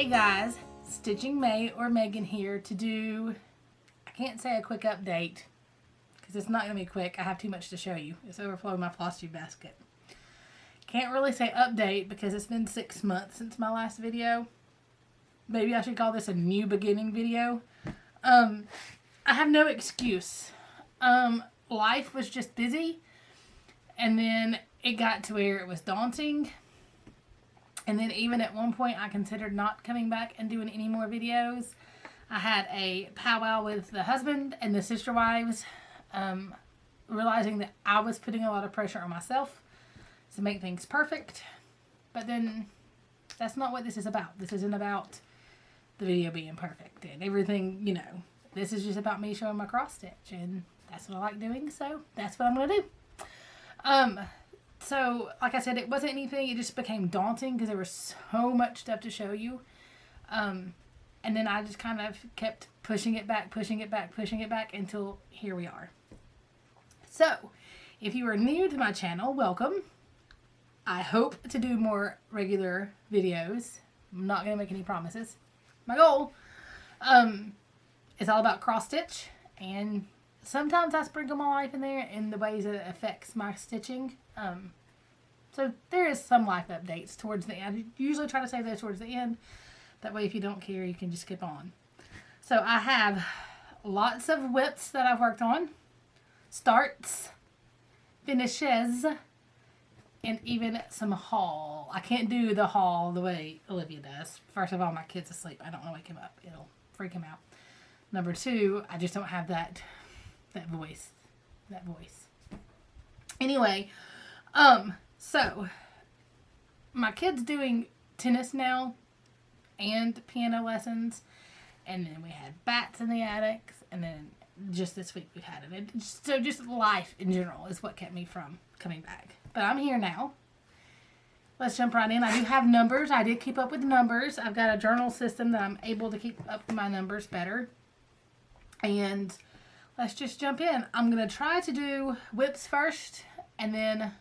Hey guys, Stitching May or Megan here to do, I can't say a quick update because it's not going to be quick. I have too much to show you. It's overflowing my Flosstube basket. Can't really say update because it's been 6 months since my last video. Maybe I should call this a new beginning video. I have no excuse. Life was just busy, and then it got to where it was daunting. And then even at one point I considered not coming back and doing any more videos. I had a powwow with the husband and the sister wives, realizing that I was putting a lot of pressure on myself to make things perfect. But then that's not what this is about. This isn't about the video being perfect and everything, you know. This is just about me showing my cross stitch, and that's what I like doing, so that's what I'm going to do. So, like I said, it wasn't anything. It just became daunting because there was so much stuff to show you. And then I just kind of kept pushing it back until here we are. So, if you are new to my channel, welcome. I hope to do more regular videos. I'm not going to make any promises. My goal is all about cross stitch, and sometimes I sprinkle my life in there in the ways that it affects my stitching. So there is some life updates towards the end. I usually try to say those towards the end. That way if you don't care, you can just skip on. So I have lots of whips that I've worked on. Starts, finishes, and even some haul. I can't do the haul the way Olivia does. First of all, my kid's asleep. I don't want to wake him up. It'll freak him out. Number two, I just don't have that voice. Anyway, so my kid's doing tennis now and piano lessons, and then we had bats in the attic, and then just this week we've had it. So just life in general is what kept me from coming back. But I'm here now. Let's jump right in. I do have numbers. I did keep up with numbers. I've got a journal system that I'm able to keep up with my numbers better. And let's just jump in. I'm going to try to do whips first, and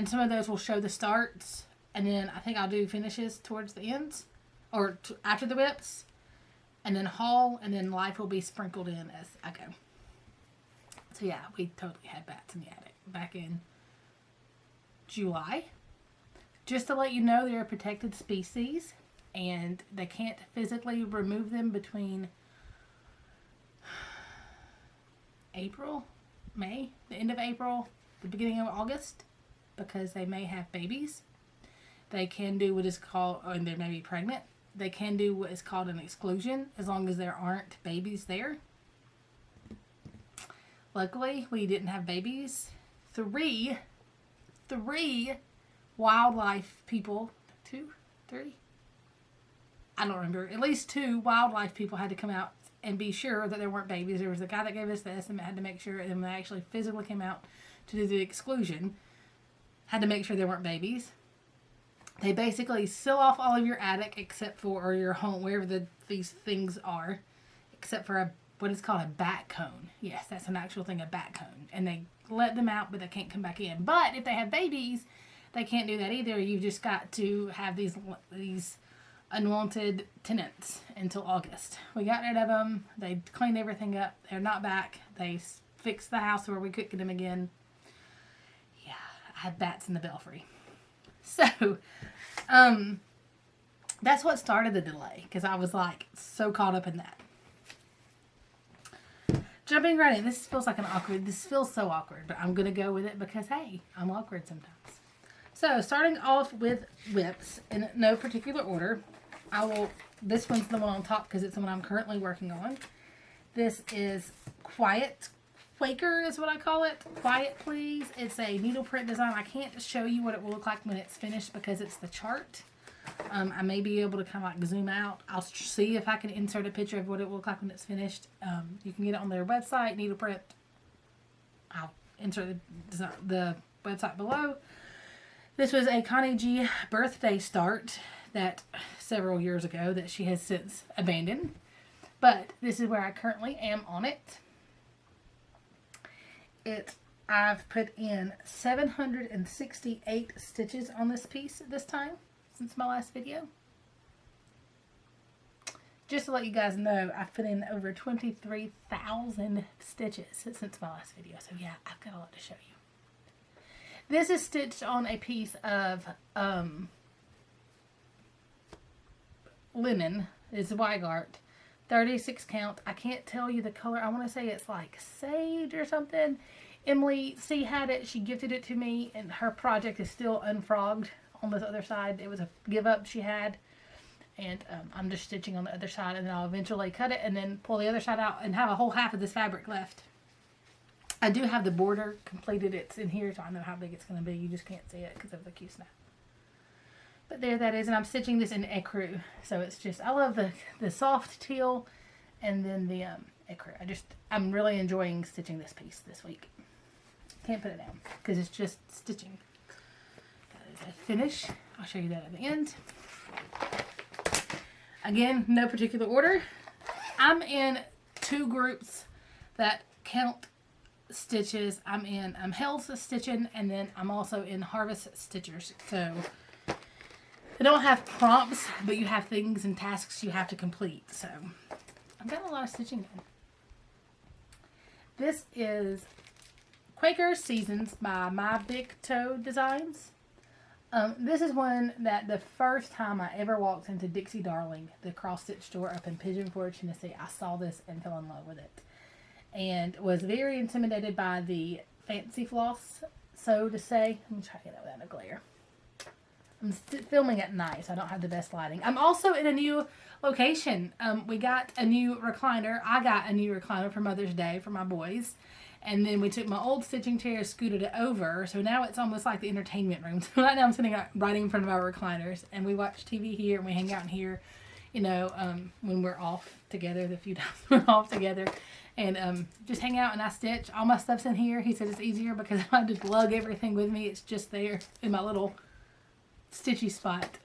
some of those will show the starts, and then I think I'll do finishes towards the ends, or after the whips, and then haul, and then life will be sprinkled in as I go. So yeah, we totally had bats in the attic back in July. Just to let you know, they're a protected species, and they can't physically remove them between April, May, the end of April, the beginning of August, because they may have babies. They can do what is called, or they may be pregnant. They can do what is called an exclusion as long as there aren't babies there. Luckily, we didn't have babies. Three wildlife people, three? I don't remember. At least 2 wildlife people had to come out and be sure that there weren't babies. There was a guy that gave us the estimate, had to make sure, and when they actually physically came out to do the exclusion, had to make sure there weren't babies. They basically seal off all of your attic except for, or your home, wherever these things are, except for what is called a bat cone. Yes, that's an actual thing, a bat cone. And they let them out, but they can't come back in. But if they have babies, they can't do that either. You've just got to have these unwanted tenants until August. We got rid of them. They cleaned everything up. They're not back. They fixed the house where we couldn't get them again. Yeah, I had bats in the belfry. So, that's what started the delay, because I was like so caught up in that. Jumping right in. This feels so awkward, but I'm going to go with it because, hey, I'm awkward sometimes. So, starting off with whips in no particular order. This one's the one on top because it's the one I'm currently working on. This is Quaker is what I call it. Quiet Please. It's a needle print design. I can't show you what it will look like when it's finished because it's the chart. I may be able to kind of like zoom out. I'll see if I can insert a picture of what it will look like when it's finished. You can get it on their website, needle print. I'll insert the website below. This was a Connie G birthday start that several years ago that she has since abandoned. But this is where I currently am on it. I've put in 768 stitches on this piece this time since my last video. just to let you guys know, I've put in over 23,000 stitches since my last video. So yeah, I've got a lot to show you. This is stitched on a piece of linen. It's Weigart, 36 count. I can't tell you the color. I want to say it's like sage or something. Emily C had it. She gifted it to me, and her project is still unfrogged on this other side. It was a give up she had, and I'm just stitching on the other side, and then I'll eventually cut it and then pull the other side out and have a whole half of this fabric left. I do have the border completed. It's in here, so I know how big it's going to be. You just can't see it because of the Q-snap. But there that is, and I'm stitching this in ecru. So it's just, I love the soft teal and then the ecru. I'm really enjoying stitching this piece this week. Can't put it down because it's just stitching. That is a finish. I'll show you that at the end. Again, no particular order. I'm in two groups that count stitches. I'm in Hell's Stitchin, and then I'm also in Harvest Stitchers. So they don't have prompts, but you have things and tasks you have to complete. So I've got a lot of stitching done. This is Quaker Seasons by My Big Toe Designs. This is one that the first time I ever walked into Dixie Darling, the cross stitch store up in Pigeon Forge, Tennessee, I saw this and fell in love with it. And was very intimidated by the fancy floss, so to say. Let me try to get that without a glare. I'm filming at night, so I don't have the best lighting. I'm also in a new location. We got a new recliner. I got a new recliner for Mother's Day for my boys. And then we took my old stitching chair, scooted it over. So now it's almost like the entertainment room. So right now I'm sitting right in front of our recliners. And we watch TV here and we hang out in here, you know, when we're off together. The few times we're off together. And just hang out and I stitch. All my stuff's in here. He said it's easier because if I just lug everything with me, it's just there in my little stitchy spot.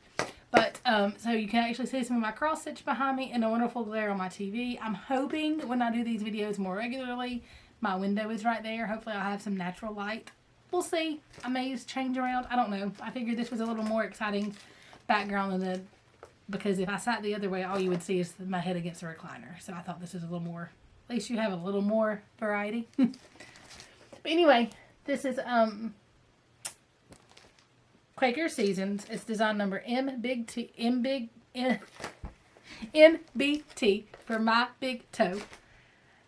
But so you can actually see some of my cross stitch behind me and a wonderful glare on my TV. I'm hoping when I do these videos more regularly, my window is right there. Hopefully I'll have some natural light. We'll see. I may change around. I don't know. I figured this was a little more exciting background than because if I sat the other way, all you would see is my head against the recliner. So I thought this was a little more, at least you have a little more variety. But anyway, this is Quaker Seasons. It's design number MBT for My Big Toe.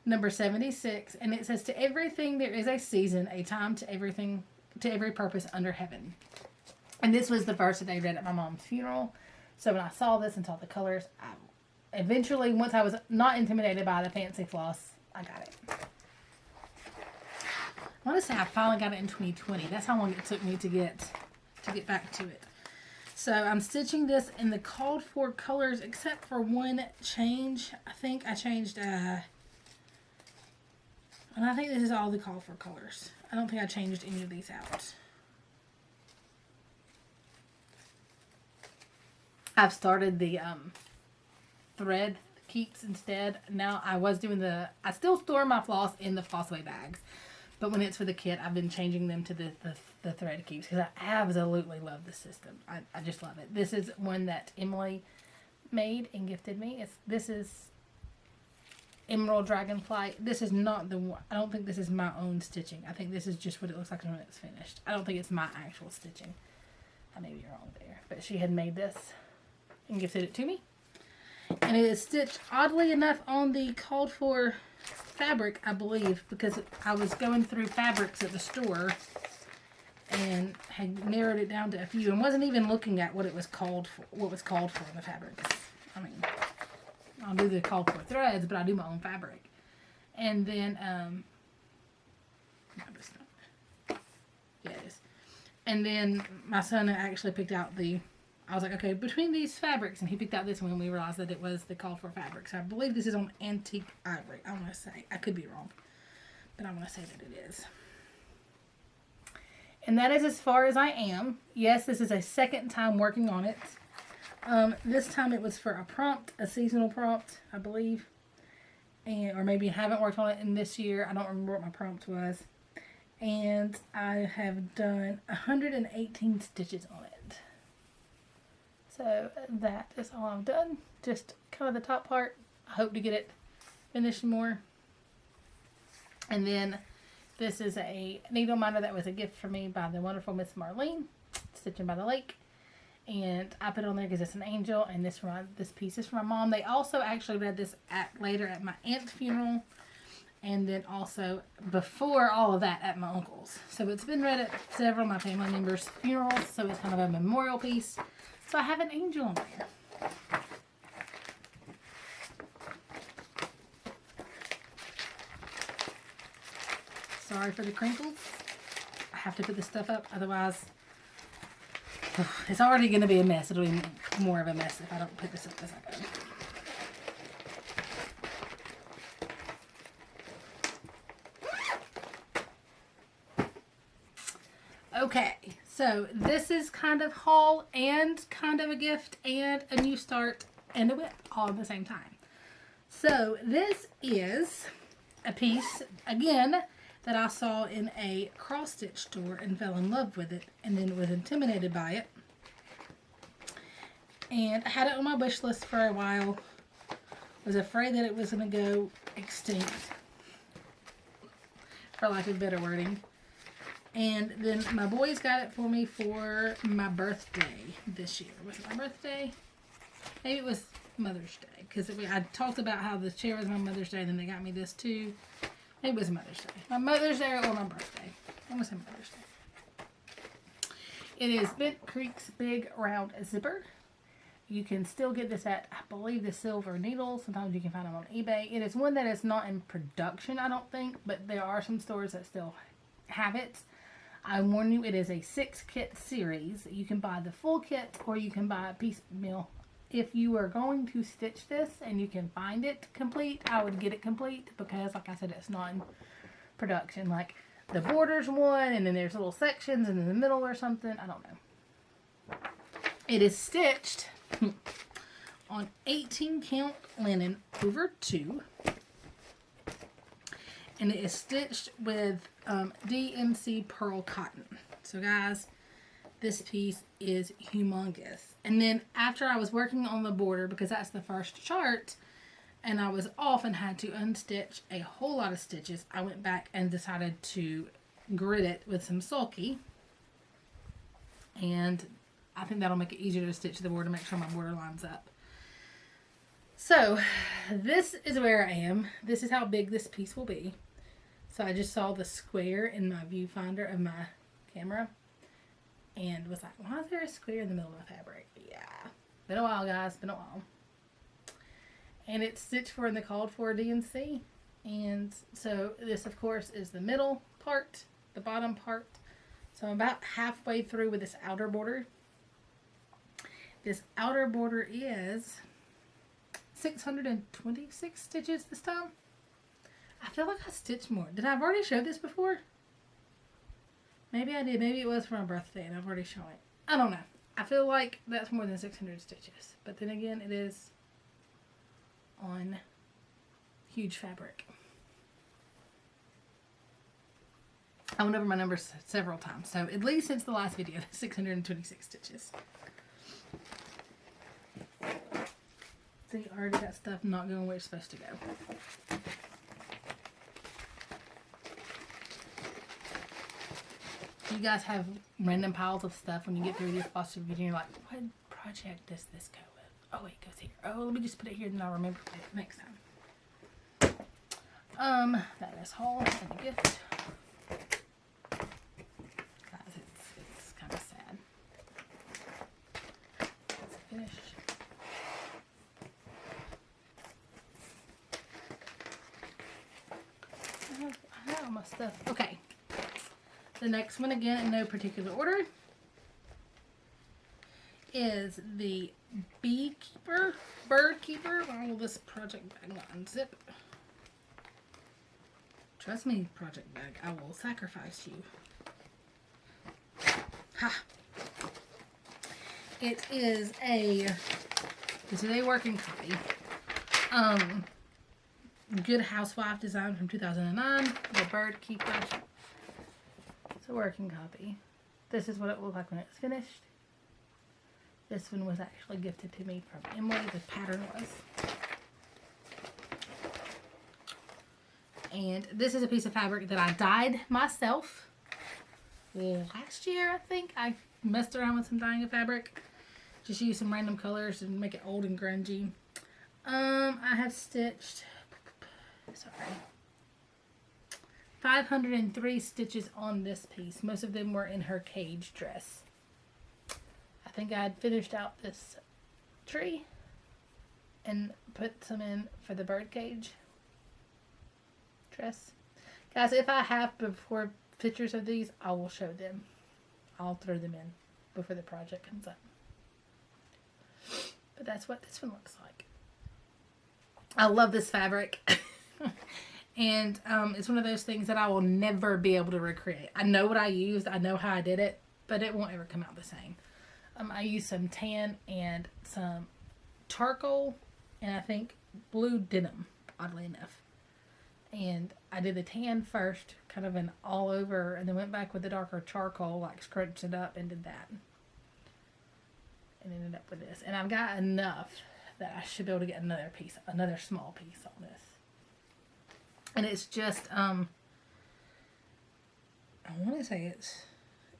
Number 76, and it says, to everything there is a season, a time to everything, to every purpose under heaven. And this was the verse that they read at my mom's funeral. So when I saw this and saw the colors, eventually, once I was not intimidated by the fancy floss, I got it. I want to say I finally got it in 2020. That's how long it took me to get back to it. So I'm stitching this in the called for colors, except for one change. I think I changed, and I think this is all the call for colors. I don't think I changed any of these out. I've started the thread keeps instead. Now I still store my floss in the Flossaway bags. But when it's for the kit, I've been changing them to the thread keeps because I absolutely love this system. I just love it. This is one that Emily made and gifted me. This is Emerald Dragonfly. This is not the one. I don't think this is my own stitching. I think this is just what it looks like when it's finished. I don't think it's my actual stitching. I may be wrong there. But she had made this and gifted it to me. And it is stitched, oddly enough, on the called for fabric, I believe, because I was going through fabrics at the store and had narrowed it down to a few and wasn't even looking at what was called for in the fabrics. I mean, I'll do the called for threads, but I do my own fabric. And then, yeah, it is. And then my son actually picked out I was like, okay, between these fabrics, and he picked out this one, and we realized that it was the call for fabric. So I believe this is on Antique Ivory. I want to say, I could be wrong, but I want to say that it is. And that is as far as I am. Yes, this is a second time working on it. This time it was for a prompt, a seasonal prompt, I believe. Or maybe I haven't worked on it in this year. I don't remember what my prompt was. And I have done 118 stitches on it. So that is all I've done. Just kind of the top part. I hope to get it finished more. And then this is a needle minder that was a gift for me by the wonderful Miss Marlene, Stitching by the Lake. And I put it on there because it's an angel, and this piece is for my mom. They also actually read this later at my aunt's funeral, and then also before all of that at my uncle's. So it's been read at several of my family members' funerals, so it's kind of a memorial piece. So I have an angel on there. Sorry for the crinkles. I have to put this stuff up, otherwise it's already going to be a mess. It'll be more of a mess if I don't put this up as I go. Okay, so this is kind of haul and kind of a gift and a new start and a whip all at the same time. So this is a piece, again, that I saw in a cross-stitch store and fell in love with it and then was intimidated by it. And I had it on my wish list for a while. Was afraid that it was going to go extinct, for lack of better wording. And then my boys got it for me for my birthday this year. Was it my birthday? Maybe it was Mother's Day. Because I talked about how the chair was my Mother's Day, and then they got me this too. It was Mother's Day. My Mother's Day or my birthday. I want to say Mother's Day. It is Bent Creek's Big Round Zipper. You can still get this at, I believe, the Silver Needle. Sometimes you can find them on eBay. It is one that is not in production, I don't think, but there are some stores that still have it. I warn you, it is a 6-kit series. You can buy the full kit or you can buy a piecemeal. If you are going to stitch this and you can find it complete, I would get it complete because, like I said, it's not in production. Like the border's one, and then there's little sections in the middle or something. I don't know. It is stitched on 18 count linen over 2. And it is stitched with DMC Pearl Cotton. So guys, this piece is humongous. And then after I was working on the border, because that's the first chart, and I was off and had to unstitch a whole lot of stitches, I went back and decided to grit it with some sulky. And I think that'll make it easier to stitch the border, make sure my border lines up. So this is where I am. This is how big this piece will be. So I just saw the square in my viewfinder of my camera and was like, why is there a square in the middle of the fabric? Yeah. Been a while, guys. Been a while. And it's stitched for in the called for DMC. And so this, of course, is the middle part, the bottom part. So I'm about halfway through with this outer border. This outer border is 626 stitches this time. I feel like I stitched more. Did I have already showed this before? Maybe I did. Maybe it was for my birthday and I've already shown it. I don't know. I feel like that's more than 600 stitches. But then again, it is on huge fabric. I went over my numbers several times. So at least since the last video, 626 stitches. See, I already got stuff not going where it's supposed to go. You guys have random piles of stuff when you get through this Flosstube video and you're like, what project does this go with? Oh, it goes here. Oh, let me just put it here and I'll remember it next time. That is haul and a gift. Guys, it's kind of sad. It's finished. I have all my stuff. Okay. The next one, again in no particular order, is the bird keeper. Why will this project bag not unzip? Trust me, project bag, I will sacrifice you. Ha! It is this is a working copy. Good Housewife design from 2009. The bird keeper. It's a working copy. This is what it will look like when it's finished. This one was actually gifted to me from Emily, the pattern was. And this is a piece of fabric that I dyed myself last year, I think. I messed around with some dyeing of fabric. Just used some random colors and make it old and grungy. I have stitched, 503 stitches on this piece. Most of them were in her cage dress. I think I had finished out this tree and put some in for the bird cage dress. Guys, if I have before pictures of these, I will show them. I'll throw them in before the project comes up. But that's what this one looks like. I love this fabric. And it's one of those things that I will never be able to recreate. I know what I used. I know how I did it. But it won't ever come out the same. I used some tan and some charcoal. And I think blue denim, oddly enough. And I did the tan first. Kind of an all over. And then went back with the darker charcoal. Like scrunched it up and did that. And ended up with this. And I've got enough that I should be able to get another piece, another small piece on this. And it's just, I want to say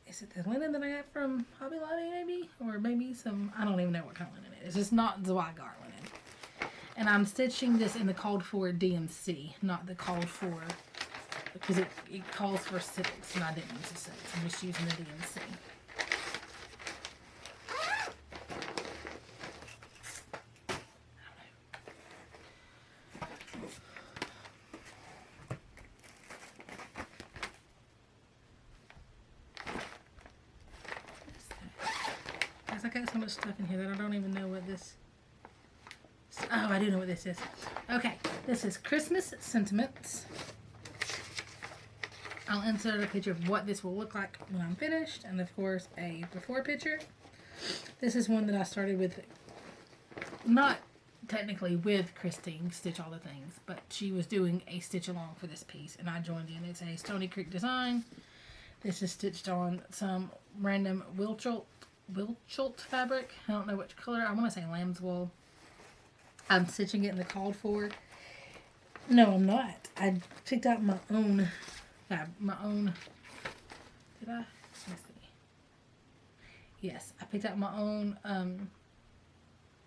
is it the linen that I got from Hobby Lobby maybe? Or maybe some, I don't even know what kind of linen it is. It's just not Zweigart linen. And I'm stitching this in the called for DMC, not the called for, because it calls for silks and I didn't use the silks. I'm just using the DMC. I got so much stuff in here that I don't even know what this... Oh, I do know what this is. Okay, this is Christmas Sentiments. I'll insert a picture of what this will look like when I'm finished. And of course, a before picture. This is one that I started with, not technically with Christine, Stitch All the Things, but she was doing a stitch along for this piece. And I joined in. It's a Stony Creek design. This is stitched on some random Wilchult fabric. I don't know which color. I want to say lamb's wool. I'm stitching it in the called for. No, I'm not. I picked out my own did I? Let's see. Yes, I picked out my own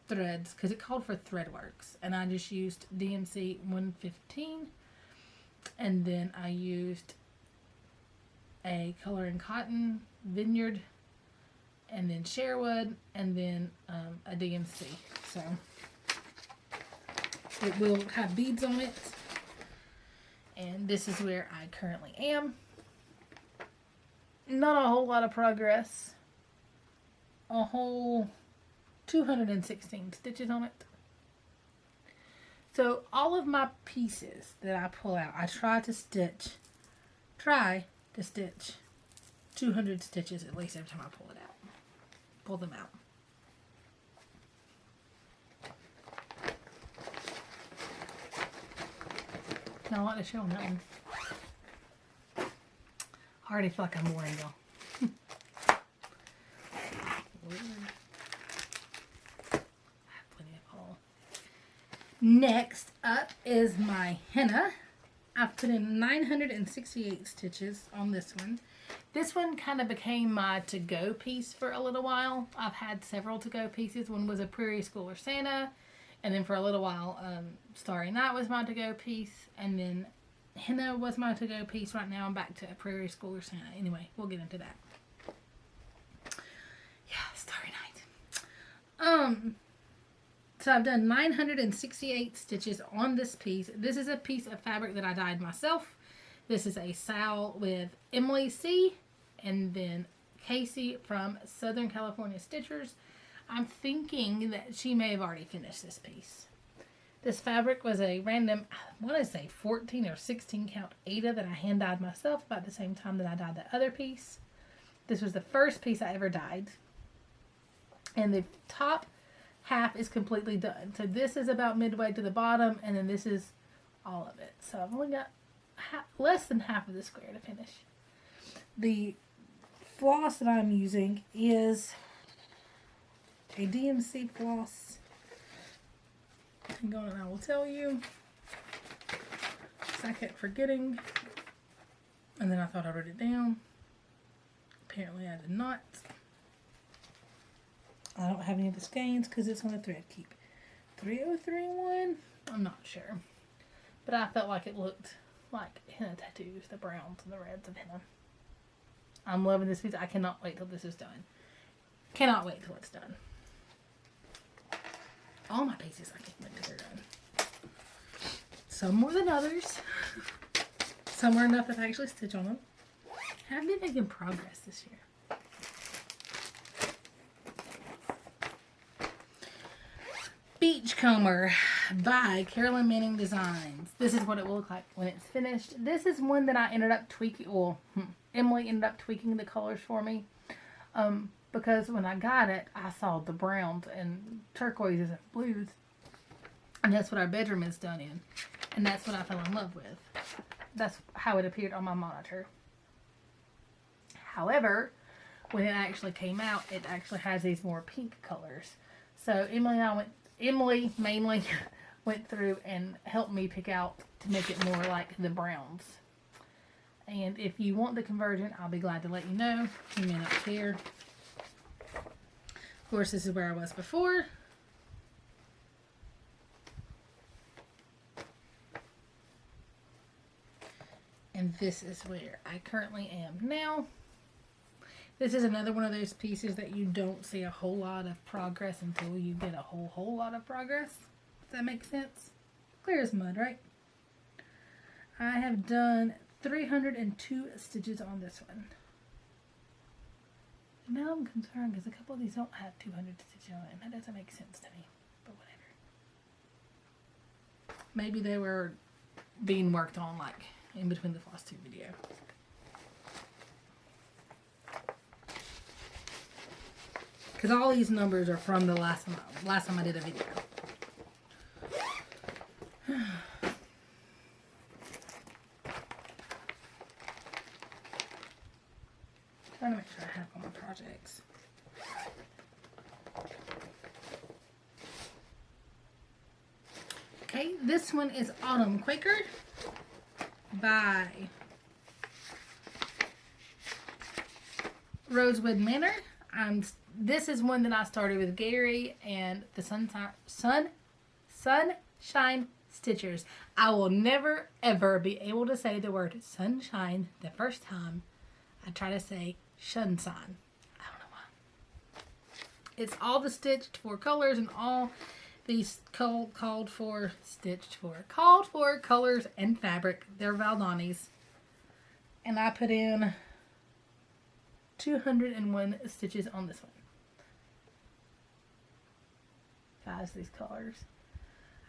threads because it called for Threadworks, and I just used DMC 115, and then I used a color in cotton, Vineyard, and then Sherwood, and then a DMC. So it will have beads on it. And this is where I currently am. Not a whole lot of progress. A whole 216 stitches on it. So all of my pieces that I pull out, I try to stitch 200 stitches at least every time I pull it out. Pull them out. Not a lot to show on that one. I already feel like I'm boring y'all. Next up is my henna. I've put in 968 stitches on this one. This one kind of became my to-go piece for a little while. I've had several to-go pieces. One was a Prairie Schooler Santa. And then for a little while, Starry Night was my to-go piece. And then henna was my to-go piece. Right now I'm back to a Prairie Schooler Santa. Anyway, we'll get into that. Yeah, Starry Night. So I've done 968 stitches on this piece. This is a piece of fabric that I dyed myself. This is a Sal with Emily C. And then Casey from Southern California Stitchers. I'm thinking that she may have already finished this piece. This fabric was a random, I want to say 14 or 16 count Aida that I hand dyed myself about the same time that I dyed the other piece. This was the first piece I ever dyed. And the top half is completely done. So this is about midway to the bottom, and then this is all of it. So I've only got less than half of the square to finish. The floss that I'm using is a DMC floss. Hang on and I will tell you. So I kept forgetting. And then I thought I wrote it down. Apparently I did not. I don't have any of the skeins because it's on a thread keep. 3031? I'm not sure. But I felt like it looked like henna tattoos, the browns and the reds of henna. I'm loving this piece. I cannot wait till this is done. Cannot wait till it's done. All my pieces I can't wait till they're done. Some more than others. Some are enough that I actually stitch on them. I've been making progress this year. Beachcomber by Carolyn Manning Designs. This is what it will look like when it's finished. This is one that I ended up tweaking. Well, Emily ended up tweaking the colors for me. Because when I got it, I saw the browns and turquoises and blues. And that's what our bedroom is done in. And that's what I fell in love with. That's how it appeared on my monitor. However, when it actually came out, it actually has these more pink colors. So Emily mainly went through and helped me pick out to make it more like the browns. And if you want the conversion, I'll be glad to let you know. You may not care. Of course, this is where I was before. And this is where I currently am now. This is another one of those pieces that you don't see a whole lot of progress until you get a whole lot of progress. Does that make sense? Clear as mud, right? I have done 302 stitches on this one. Now I'm concerned because a couple of these don't have 200 stitches on it, and that doesn't make sense to me, but whatever. Maybe they were being worked on like in between the Flosstube video. Because all these numbers are from the last time I did a video. Trying to make sure I have all my projects. Okay, this one is Autumn Quaker by Rosewood Manor. This is one that I started with Gary and the Sunshine Stitchers. I will never ever be able to say the word sunshine the first time I try to say sunshine. I don't know why. It's all the stitched for colors and all these called for colors and fabric. They're Valdanis. And I put in 201 stitches on this one. Guys, these colors.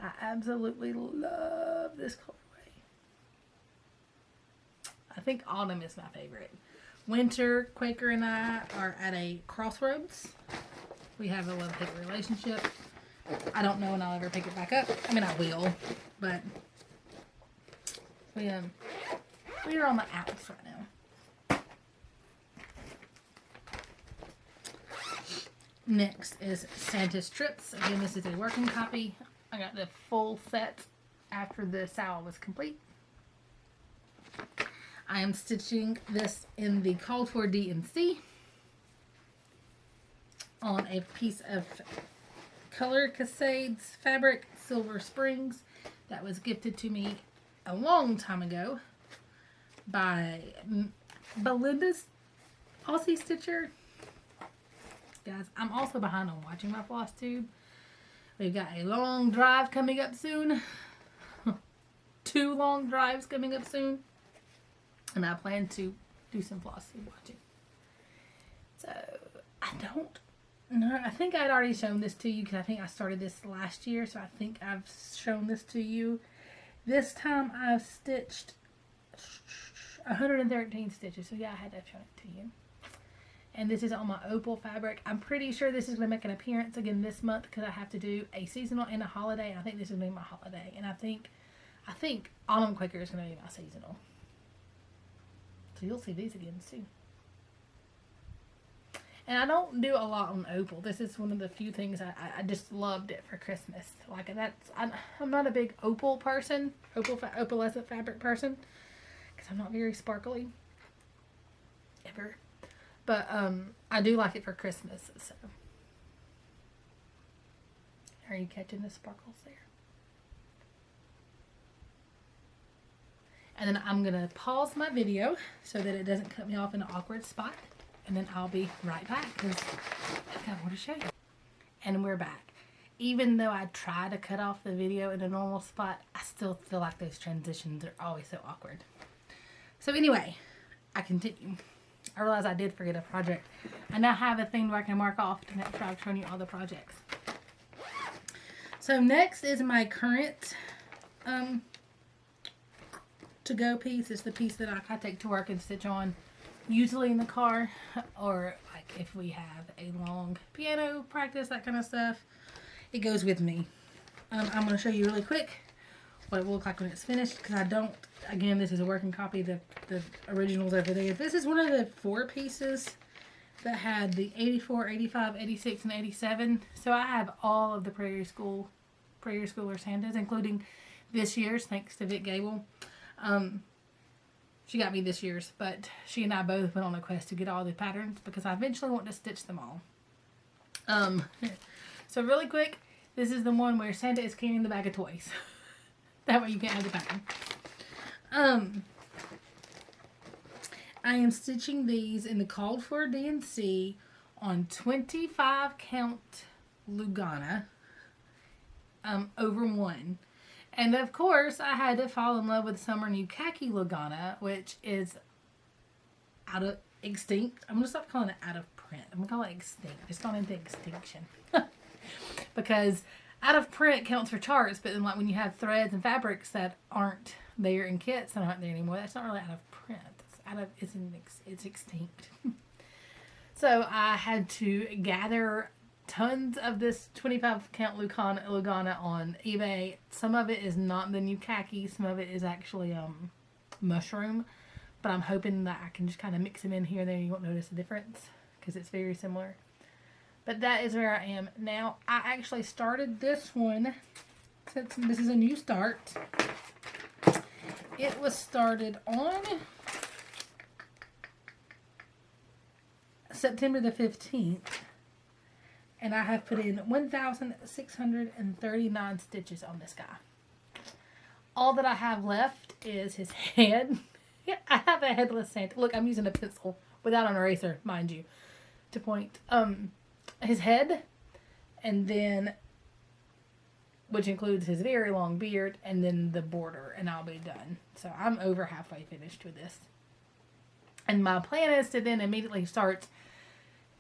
I absolutely love this colorway. I think autumn is my favorite. Winter, Quaker and I are at a crossroads. We have a love-hate relationship. I don't know when I'll ever pick it back up. I mean, I will, but we are on the outs right now. Next is Santa's Trips. Again, this is a working copy. I got the full set after the Sal was complete. I am stitching this in the called for DMC on a piece of Color Cascades fabric, Silver Springs, that was gifted to me a long time ago by Belinda's Aussie Stitcher. Guys, I'm also behind on watching my Flosstube. We've got a long drive coming up soon. 2 long drives coming up soon. And I plan to do some Flosstube watching. So, I don't know. I think I'd already shown this to you because I think I started this last year. So, I think I've shown this to you. This time I've stitched 113 stitches. So, yeah, I had to have shown it to you. And this is on my opal fabric. I'm pretty sure this is going to make an appearance again this month because I have to do a seasonal and a holiday. And I think this is going to be my holiday. And I think Autumn Quaker is going to be my seasonal. So you'll see these again soon. And I don't do a lot on opal. This is one of the few things I just loved it for Christmas. Like I'm not a big opal person, opalescent fabric person, because I'm not very sparkly ever. But I do like it for Christmas. So, are you catching the sparkles there? And then I'm gonna pause my video so that it doesn't cut me off in an awkward spot. And then I'll be right back because I've got more to show you. And we're back. Even though I try to cut off the video in a normal spot, I still feel like those transitions are always so awkward. So anyway, I continue. I realized I did forget a project. I now have a thing where I can mark off to make sure I've shown you all the projects. So next is my current to-go piece. It's the piece that I take to work and stitch on. Usually in the car, or like if we have a long piano practice, that kind of stuff, it goes with me. I'm going to show you really quick what it will look like when it's finished, because I don't, again, this is a working copy, the original's over there. This is one of the 4 pieces that had the 84, 85, 86, and 87. So I have all of the Prairie Schooler Santas, including this year's, thanks to Vic Gable. She got me this year's, but she and I both went on a quest to get all the patterns because I eventually want to stitch them all. So really quick, this is the one where Santa is carrying the bag of toys. That way you can't have the pattern. I am stitching these in the called for DNC on 25 count Lugana over 1. And of course, I had to fall in love with Summer New Khaki Lugana, which is out of extinct. I'm going to stop calling it out of print. I'm going to call it extinct. It's gone into extinction. Because out of print counts for charts, but then like when you have threads and fabrics that aren't there in kits that aren't there anymore, that's not really out of print. It's extinct. So I had to gather tons of this 25 count Lugana on eBay. Some of it is not the new khaki. Some of it is actually mushroom. But I'm hoping that I can just kind of mix them in here and there. You won't notice the difference because it's very similar. But that is where I am now. I actually started this one since this is a new start. It was started on September the 15th. And I have put in 1,639 stitches on this guy. All that I have left is his head. Yeah, I have a headless Santa. Look, I'm using a pencil without an eraser, mind you, to point. His head, and then, which includes his very long beard, and then the border, and I'll be done. So I'm over halfway finished with this. And my plan is to then immediately start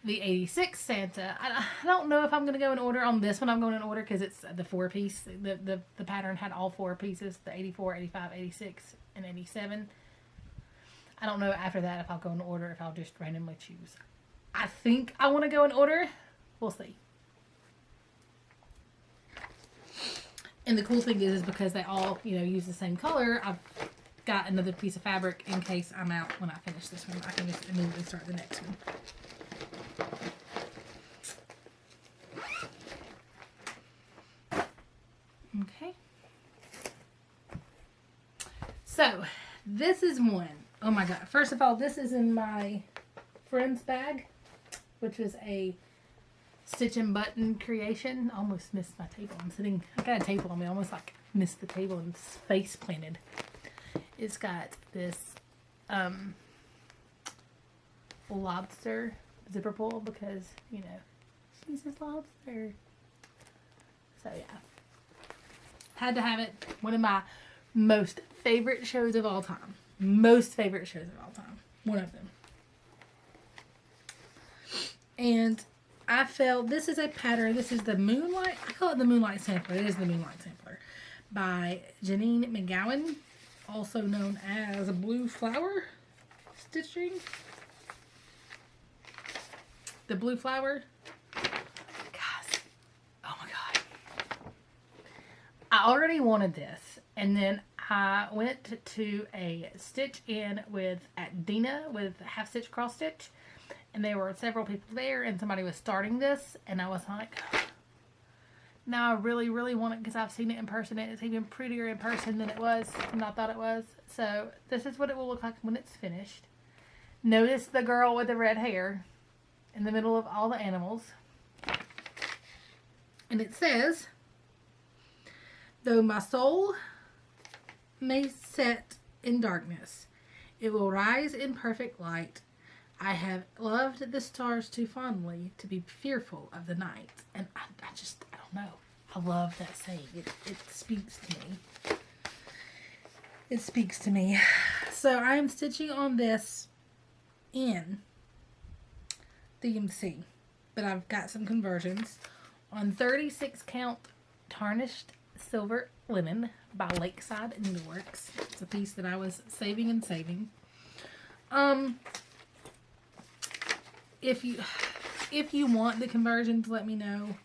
the 86 Santa. I don't know if I'm going to go in order on this one. I'm going in order because it's the 4-piece. The pattern had all 4 pieces, the 84, 85, 86, and 87. I don't know after that if I'll go in order, if I'll just randomly choose. I think I want to go in order. We'll see. And the cool thing is because they all, use the same color, I've got another piece of fabric in case I'm out when I finish this one. I can just immediately start the next one. Okay. So, this is one. Oh my god. First of all, this is in my friend's bag, which is a Stitchnbutton creation. I almost missed my table. I got a table on me. I almost like missed the table and face planted. It's got this lobster zipper pull because, she's his lobster. So yeah. Had to have it. One of my most favorite shows of all time. Most favorite shows of all time. One of them. And I felt this is a pattern. This is the Moonlight. I call it the Moonlight Sampler. It is the Moonlight Sampler by Janine McGowan, also known as Blue Flower Stitching. The Blue Flower. Guys, oh my god. I already wanted this, and then I went to a Stitchin with at Dina with half stitch cross stitch, and there were several people there, and somebody was starting this, and I was like, now I really, really want it because I've seen it in person, and it's even prettier in person than it was when I thought it was. So this is what it will look like when it's finished. Notice the girl with the red hair in the middle of all the animals. And it says, though my soul may set in darkness, it will rise in perfect light. I have loved the stars too fondly to be fearful of the night. And I don't know. I love that saying. It speaks to me. It speaks to me. So I am stitching on this in DMC. But I've got some conversions on 36 count tarnished silver linen by Lakeside Needleworks. It's a piece that I was saving and saving. If you want the conversions, let me know.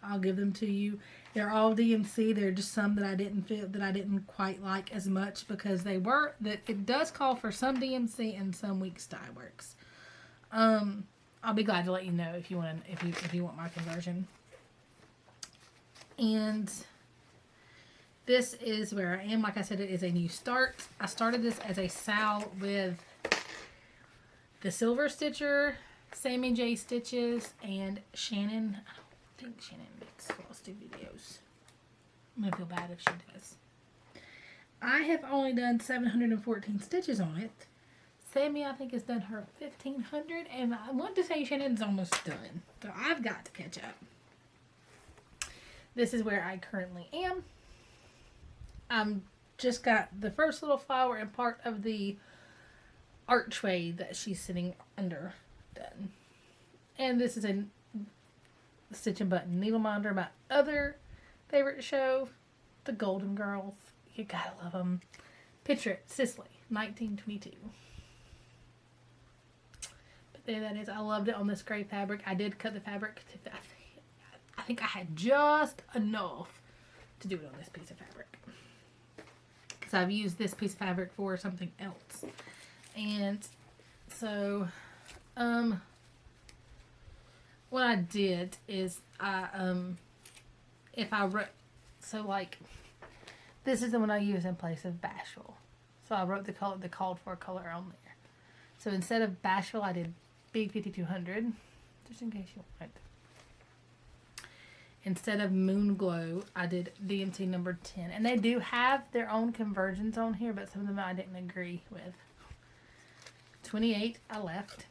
I'll give them to you. They're all DMC. They're just some that I didn't quite like as much because it does call for some DMC and some weeks dye works. I'll be glad to let you know if you want my conversion. And this is where I am. Like I said, it is a new start. I started this as a Sal with the Silver Stitcher, Sammy J stitches, and Shannon. I don't think Shannon makes Flosstube videos. I'm going to feel bad if she does. I have only done 714 stitches on it. Sammy, I think, has done her 1,500, and I want to say Shannon's almost done. So I've got to catch up. This is where I currently am. I'm just got the first little flower and part of the archway that she's sitting under done. And this is a Stitchnbutton needle monitor, my other favorite show, The Golden Girls. You gotta love them. Picture it, Cicely, 1922. But there that is. I loved it on this gray fabric. I did cut the fabric to, I think I had just enough to do it on this piece of fabric. Because I've used this piece of fabric for something else. And so, what I did is if I wrote, so like, this is the one I use in place of Bashful. So I wrote the called for color on there. So instead of Bashful, I did Big 5200, just in case you want it. Instead of Moon Glow, I did DMC number 10. And they do have their own conversions on here, but some of them I didn't agree with. 28, I left.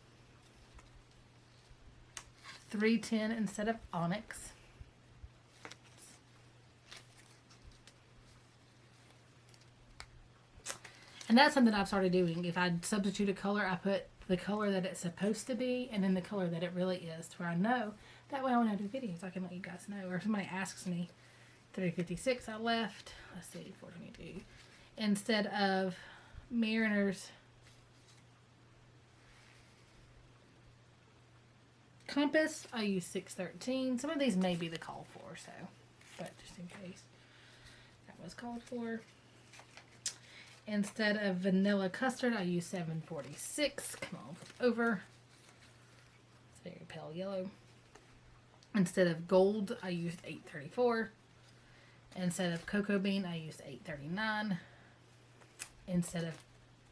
310 instead of Onyx. And that's something I've started doing. If I substitute a color, I put the color that it's supposed to be and then the color that it really is, to where I know. That way when I do videos, I can let you guys know. Or if somebody asks me, 356 I left. Let's see, 422. Instead of Mariner's Compass, I use 613. Some of these may be the call for, so, but just in case that was called for. Instead of Vanilla Custard, I use 746. Come on, flip over. It's very pale yellow. Instead of Gold, I used 834. Instead of Cocoa Bean, I used 839. Instead of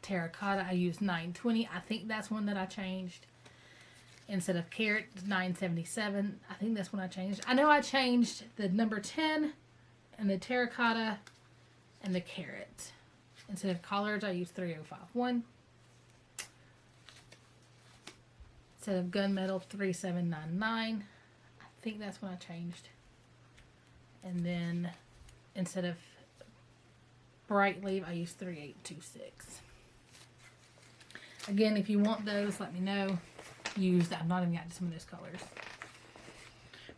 Terracotta, I used 920. I think that's one that I changed. Instead of Carrot, 977. I think that's one I changed. I know I changed the number 10 and the Terracotta and the Carrot. Instead of Collards, I used 3051. Instead of Gunmetal, 3799. I think that's what I changed. And then instead of Bright Leaf, I used 3826. Again, if you want those, let me know. I've not even got to some of those colors.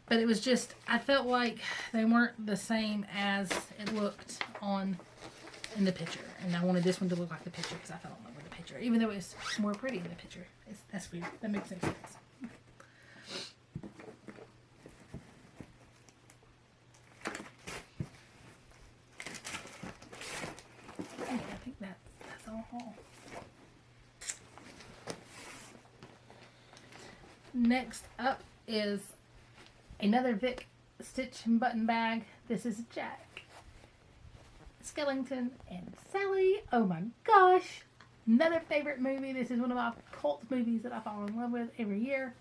But it was just, I felt like they weren't the same as it looked in the picture. And I wanted this one to look like the picture because I fell in love with the picture. Even though it's more pretty in the picture. That's weird. That makes no sense. Yeah, I think that's all. Next up is another Vic Stitchnbutton bag. This is Jack, Skellington, and Sally. Oh my gosh! Another favorite movie. This is one of my cult movies that I fall in love with every year.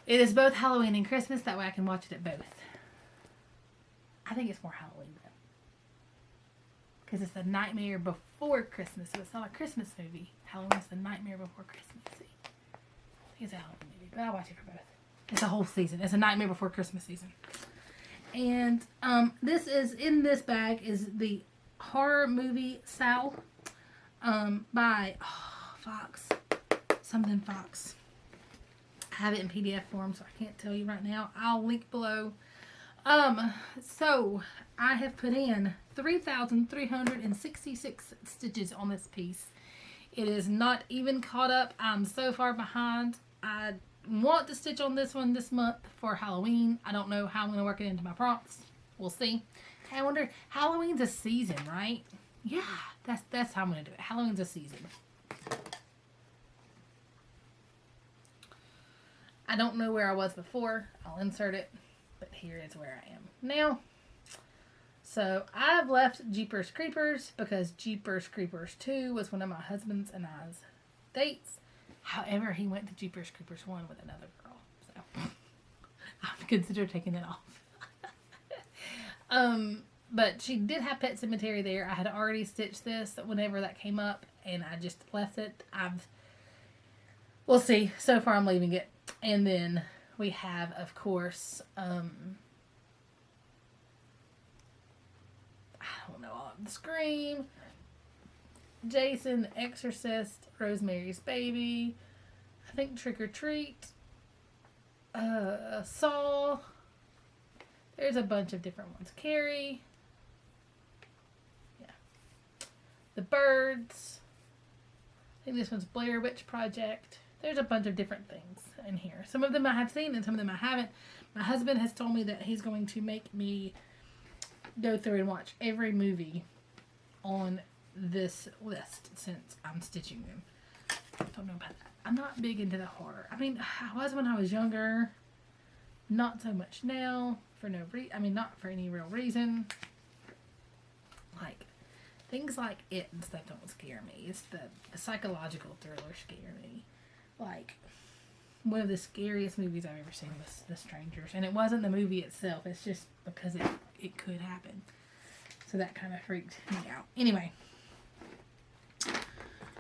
It is both Halloween and Christmas. That way I can watch it at both. I think it's more Halloween though. Because it's the nightmare before Christmas. So it's not a Christmas movie. Halloween's the nightmare before Christmas. See? It's a Halloween movie, but I'll watch it for both. It's a whole season. It's a nightmare before Christmas season. And this is, in this bag, is the horror movie Sal by Fox. Something Fox. I have it in PDF form, so I can't tell you right now. I'll link below. So I have put in 3,366 stitches on this piece. It is not even caught up. I'm so far behind. I want to stitch on this one this month for Halloween. I don't know how I'm going to work it into my prompts. We'll see. I wonder, Halloween's a season, right? Yeah, that's how I'm going to do it. Halloween's a season. I don't know where I was before. I'll insert it. But here is where I am now. So I've left Jeepers Creepers because Jeepers Creepers 2 was one of my husband's and I's dates. However, he went to Jeepers Creepers 1 with another girl. So I've considered taking it off. But she did have Pet Cemetery there. I had already stitched this whenever that came up and I just left it. We'll see. So far I'm leaving it. And then we have, of course, I don't know, Scream, Jason, The Exorcist, Rosemary's Baby, I think Trick or Treat, Saw, there's a bunch of different ones, Carrie, yeah, The Birds, I think this one's Blair Witch Project. There's a bunch of different things in here. Some of them I have seen and some of them I haven't. My husband has told me that he's going to make me go through and watch every movie on this list since I'm stitching them. I don't know about that. I'm not big into the horror. I mean, I was when I was younger. Not so much now. For no reason. I mean, not for any real reason. Like, things like It and stuff don't scare me. It's the psychological thrillers scare me. Like, one of the scariest movies I've ever seen was The Strangers. And it wasn't the movie itself. It's just because it could happen. So that kind of freaked me out. Anyway.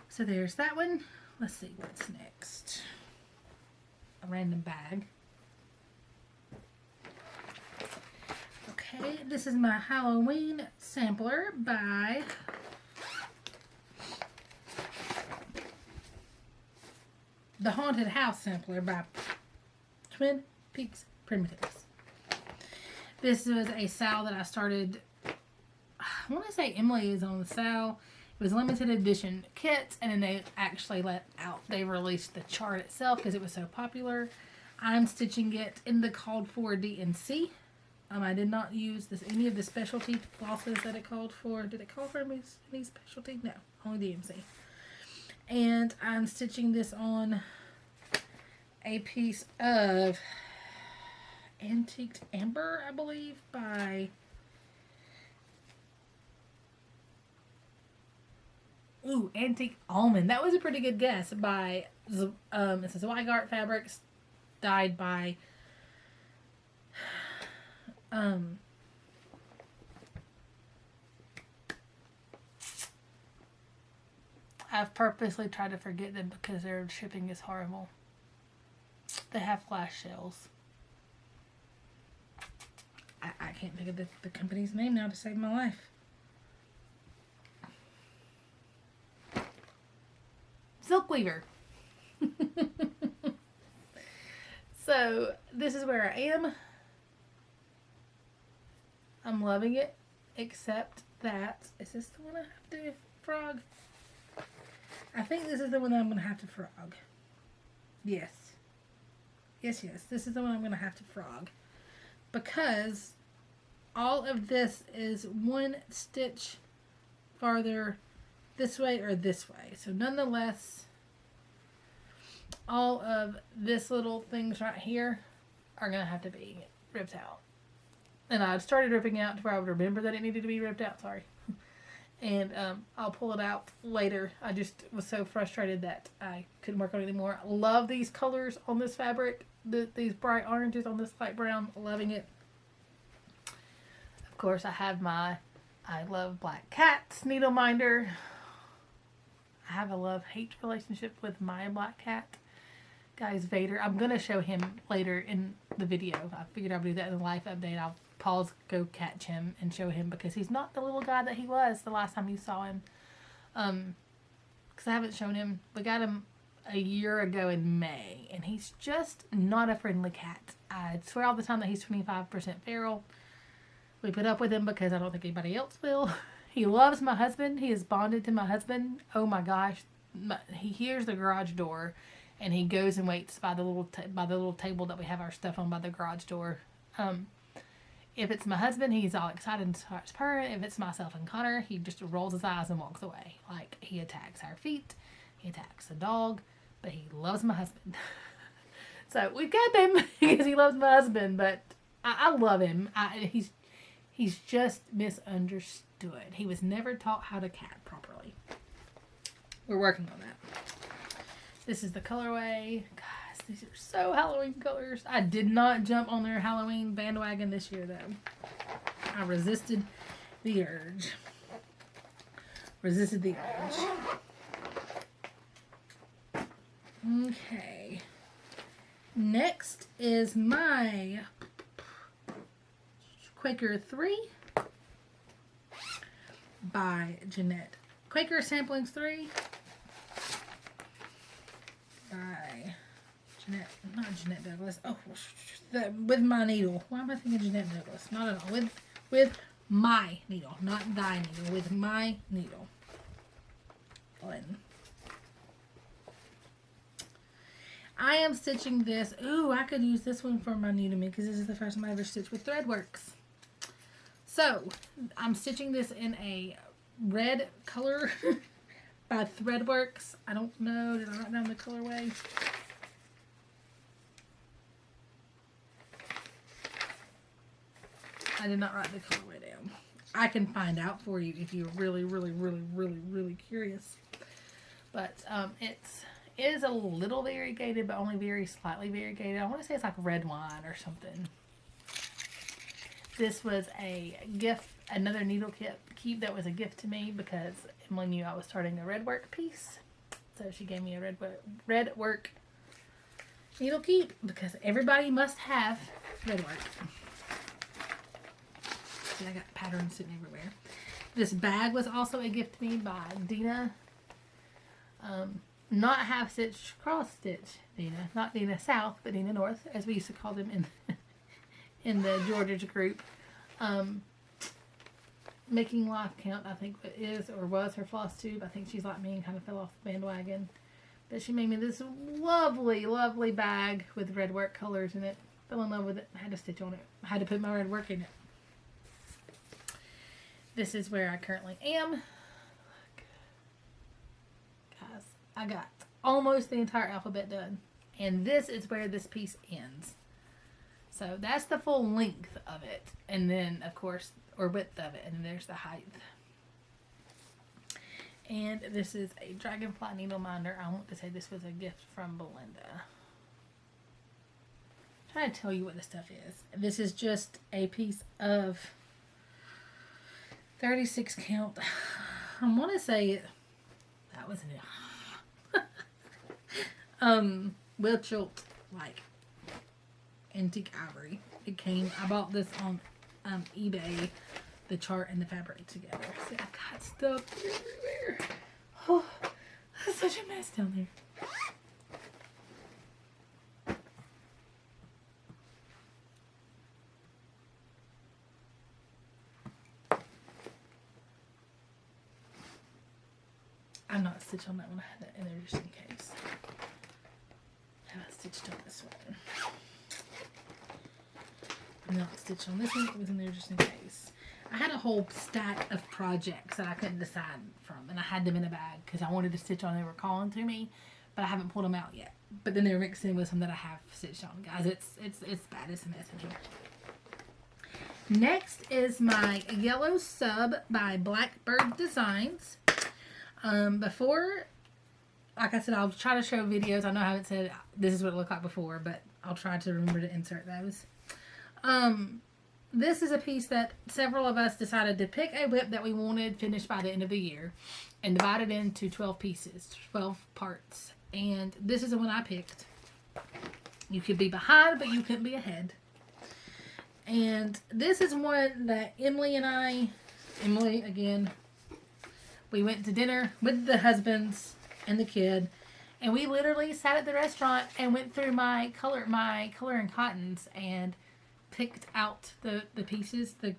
So there's that one. Let's see what's next. A random bag. Okay, this is my Halloween sampler by The Haunted House Sampler by Twin Peaks Primitives. This was a Sal that I started, I want to say Emily is on the Sal. It was a limited edition kit, and then they actually they released the chart itself because it was so popular. I'm stitching it in the called for DNC. I did not use any of the specialty flosses that it called for. Did it call for any specialty? No, only DNC. And I'm stitching this on a piece of Antiqued Amber, I believe, by Antique Almond. That was a pretty good guess. By this is Weigart Fabrics, dyed by I've purposely tried to forget them because their shipping is horrible. They have flash sales. I can't think of the company's name now to save my life. Silkweaver. So this is where I am. I'm loving it, except that, is this the one I have to frog? I think this is the one that I'm going to have to frog. Yes. Yes, this is the one I'm going to have to frog. Because all of this is one stitch farther this way or this way. So nonetheless, all of this little things right here are going to have to be ripped out. And I started ripping out to where I would remember that it needed to be ripped out, sorry. And I'll pull it out later. I just was so frustrated that I couldn't work on it anymore. I love these colors on this fabric. These bright oranges on this light brown. Loving it. Of course, I have my I Love Black Cats needle minder. I have a love-hate relationship with my black cat. Guys, Vader. I'm going to show him later in the video. I figured I would do that in the life update. I'll pause, go catch him, and show him because he's not the little guy that he was the last time you saw him. Because I haven't shown him. We got him a year ago in May, and he's just not a friendly cat. I swear all the time that he's 25% feral. We put up with him because I don't think anybody else will. He loves my husband. He is bonded to my husband. Oh my gosh. He hears the garage door, and he goes and waits by the little table that we have our stuff on by the garage door. If it's my husband, he's all excited and starts purring. If it's myself and Connor, he just rolls his eyes and walks away. Like, he attacks our feet. He attacks the dog. But he loves my husband. So, we've kept him because he loves my husband. But I love him. He's just misunderstood. He was never taught how to cat properly. We're working on that. This is the colorway. Guys, these are so Halloween colors. I did not jump on their Halloween bandwagon this year, though. I resisted the urge. Resisted the urge. Okay. Next is my Quaker 3 by Jeanette. Quaker Samplings 3 by Jeanette, not Jeanette Douglas. Oh, with my needle. Why am I thinking Jeanette Douglas? Not at all. With my needle, not thy needle. With my needle. Fun. I am stitching this. Ooh, I could use this one for my new to me because this is the first time I ever stitched with Threadworks. So, I'm stitching this in a red color by Threadworks. I don't know. Did I write down the colorway? I did not write the colorway down. I can find out for you if you're really, really, really, really, really curious. But it is a little variegated, but only very slightly variegated. I want to say it's like red wine or something. This was a gift, another needle keep that was a gift to me because Emily knew I was starting a red work piece. So she gave me a red work needle keep because everybody must have red work. See, I got patterns sitting everywhere. This bag was also a gift to me by Dina. Not half stitch, cross stitch Dina. Not Dina South, but Dina North, as we used to call them in the Georgia group. Making Life Count, I think is or was her floss tube. I think she's like me and kind of fell off the bandwagon. But she made me this lovely, lovely bag with red work colors in it. Fell in love with it. I had to stitch on it. I had to put my red work in it. This is where I currently am. Look. Guys, I got almost the entire alphabet done. And this is where this piece ends. So that's the full length of it. And then, of course, or width of it. And then there's the height. And this is a Dragonfly needle minder. I want to say this was a gift from Belinda. I'm trying to tell you what this stuff is. This is just a piece of 36 count. I want to say that was it. Wilchilt, like antique ivory. It came. I bought this on eBay. The chart and the fabric together. See, I got stuff everywhere. Oh, that's such a mess down there. I'm not stitched on that one. I had that in there just in case. I haven't stitched on this one. I'm not stitched on this one. It was in there just in case. I had a whole stack of projects that I couldn't decide from, and I had them in a bag because I wanted to stitch on. They were calling to me, but I haven't pulled them out yet. But then they're mixed in with some that I have stitched on, guys. It's bad. It's a mess in here. Next is my yellow sub by Blackbird Designs. Before, like I said, I'll try to show videos. I know I haven't said this is what it looked like before, but I'll try to remember to insert those. This is a piece that several of us decided to pick a whip that we wanted finished by the end of the year and divide it into 12 pieces, 12 parts. And this is the one I picked. You could be behind, but you couldn't be ahead. And this is one that Emily and I, again, we went to dinner with the husbands and the kid, and we literally sat at the restaurant and went through my color and cottons and picked out the pieces, the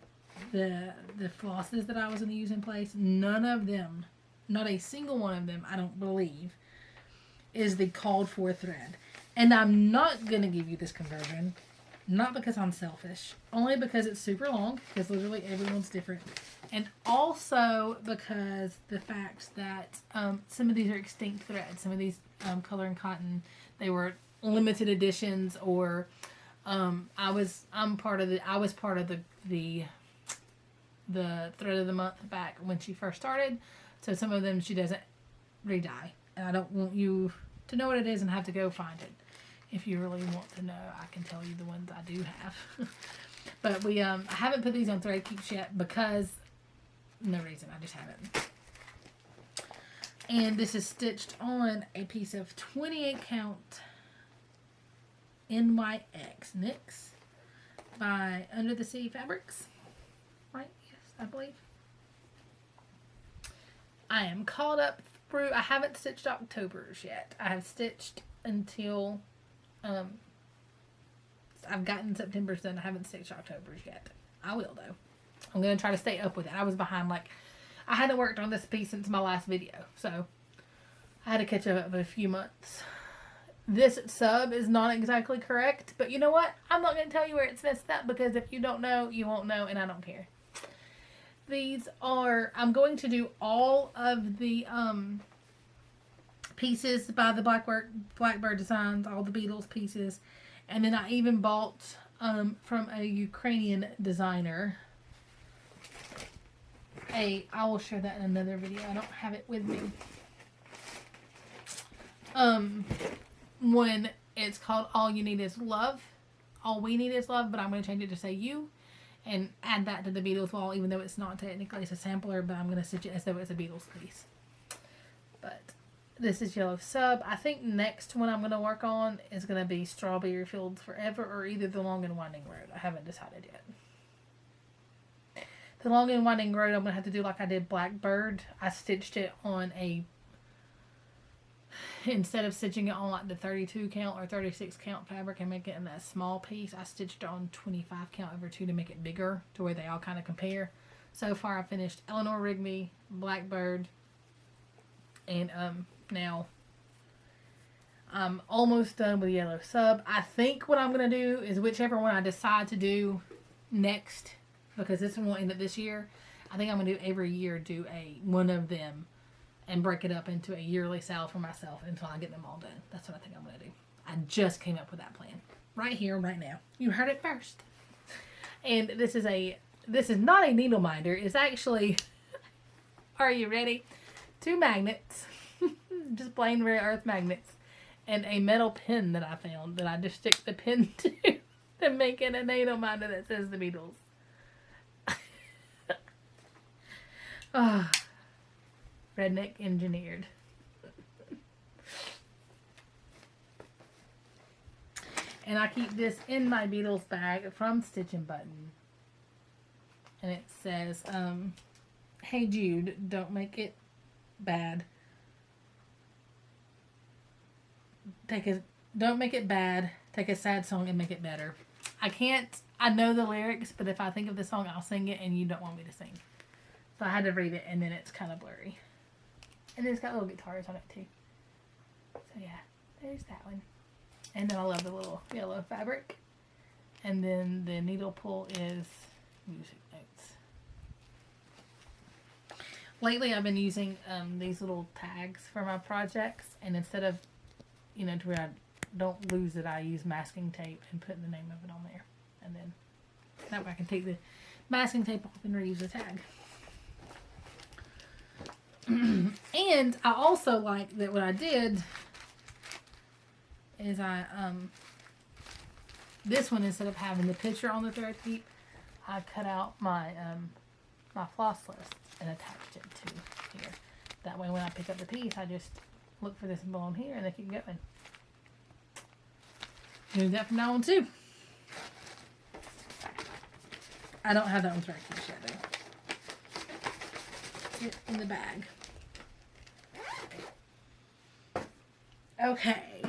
flosses that I was going to use in place. None of them, not a single one of them, I don't believe, is the called for thread. And I'm not going to give you this conversion, not because I'm selfish, only because it's super long, because literally everyone's different. And also because the fact that some of these are extinct threads. Some of these color and cotton, they were limited editions, or I was part of the thread of the month back when she first started. So some of them she doesn't re-dye, and I don't want you to know what it is and have to go find it. If you really want to know, I can tell you the ones I do have. But I haven't put these on thread keeps yet because no reason, I just haven't. And this is stitched on a piece of 28 count NYX knits by Under the Sea Fabrics. Right? Yes, I believe. I am caught up through, I haven't stitched October's yet. I have stitched until I've gotten September's done. I haven't stitched October's yet. I will though. I'm going to try to stay up with it. I was behind, like, I hadn't worked on this piece since my last video, so I had to catch up with a few months. This sub is not exactly correct, but you know what? I'm not going to tell you where it's messed up, because if you don't know, you won't know, and I don't care. These are, I'm going to do all of the pieces by the Blackbird Designs, all the Beatles pieces, and then I even bought from a Ukrainian designer I will share that in another video. I don't have it with me. When it's called All You Need Is Love. All We Need Is Love, but I'm going to change it to say You. And add that to the Beatles wall, even though it's not technically, it's a sampler, but I'm going to stitch it as though it's a Beatles piece. But this is Yellow Sub. I think next one I'm going to work on is going to be Strawberry Fields Forever, or either The Long and Winding Road. I haven't decided yet. The Long and Winding Road, I'm going to have to do like I did Blackbird. I stitched it on a, instead of stitching it on like the 32 count or 36 count fabric and make it in that small piece, I stitched it on 25 count over 2 to make it bigger, to where they all kind of compare. So far I finished Eleanor Rigby, Blackbird, and now I'm almost done with Yellow Sub. I think what I'm going to do is whichever one I decide to do next, because this one will end up this year, I think I'm going to do every year one of them and break it up into a yearly sale for myself until I get them all done. That's what I think I'm going to do. I just came up with that plan. Right here, right now. You heard it first. And this is not a needle minder. It's actually, are you ready? 2 magnets. Just plain rare earth magnets. And a metal pin that I found that I just stick the pin to make it a needle minder that says the Beatles. Oh. Redneck engineered. And I keep this in my Beatles bag from Stitchnbutton. And it says, hey Jude, don't make it bad. Don't make it bad. Take a sad song and make it better. I know the lyrics, but if I think of the song, I'll sing it, and you don't want me to sing. So I had to read it, and then it's kind of blurry. And then it's got little guitars on it too. So yeah, there's that one. And then I love the little yellow fabric. And then the needle pull is music notes. Lately I've been using these little tags for my projects. And instead of you know, to where I don't lose it, I use masking tape and put the name of it on there. And then that way I can take the masking tape off and reuse the tag. And I also like that what I did is this one, instead of having the picture on the thread keep, I cut out my my floss list and attached it to here. That way when I pick up the piece, I just look for this symbol on here and they keep going. Do that from now on too. I don't have that one thread keep yet though. It's in the bag. Okay.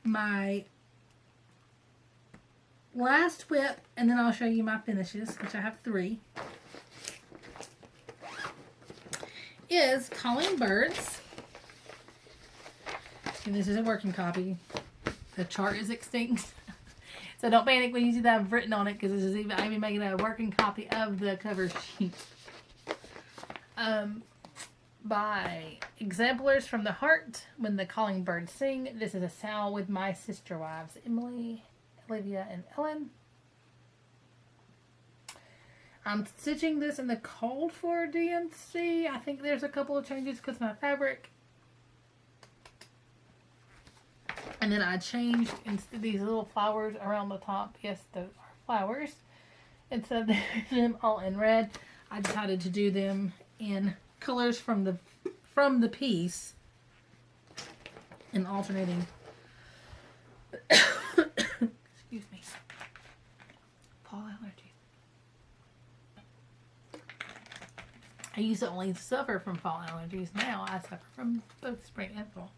My last whip, and then I'll show you my finishes, which I have 3, is Calling Birds. And this is a working copy. The chart is extinct. So don't panic when you see that I've written on it, because this is even, I'm even making a working copy of the cover sheet. By Exemplars from the Heart, When the Calling Birds Sing. This is a Sal with my sister wives, Emily, Olivia, and Ellen. I'm stitching this in the cold for DMC. I think there's a couple of changes because of my fabric. And then I changed these little flowers around the top. Yes, those are flowers. Instead of them all in red, I decided to do them in colors from the piece in alternating. Excuse me. Fall allergies. I used to only suffer from fall allergies. Now I suffer from both spring and fall.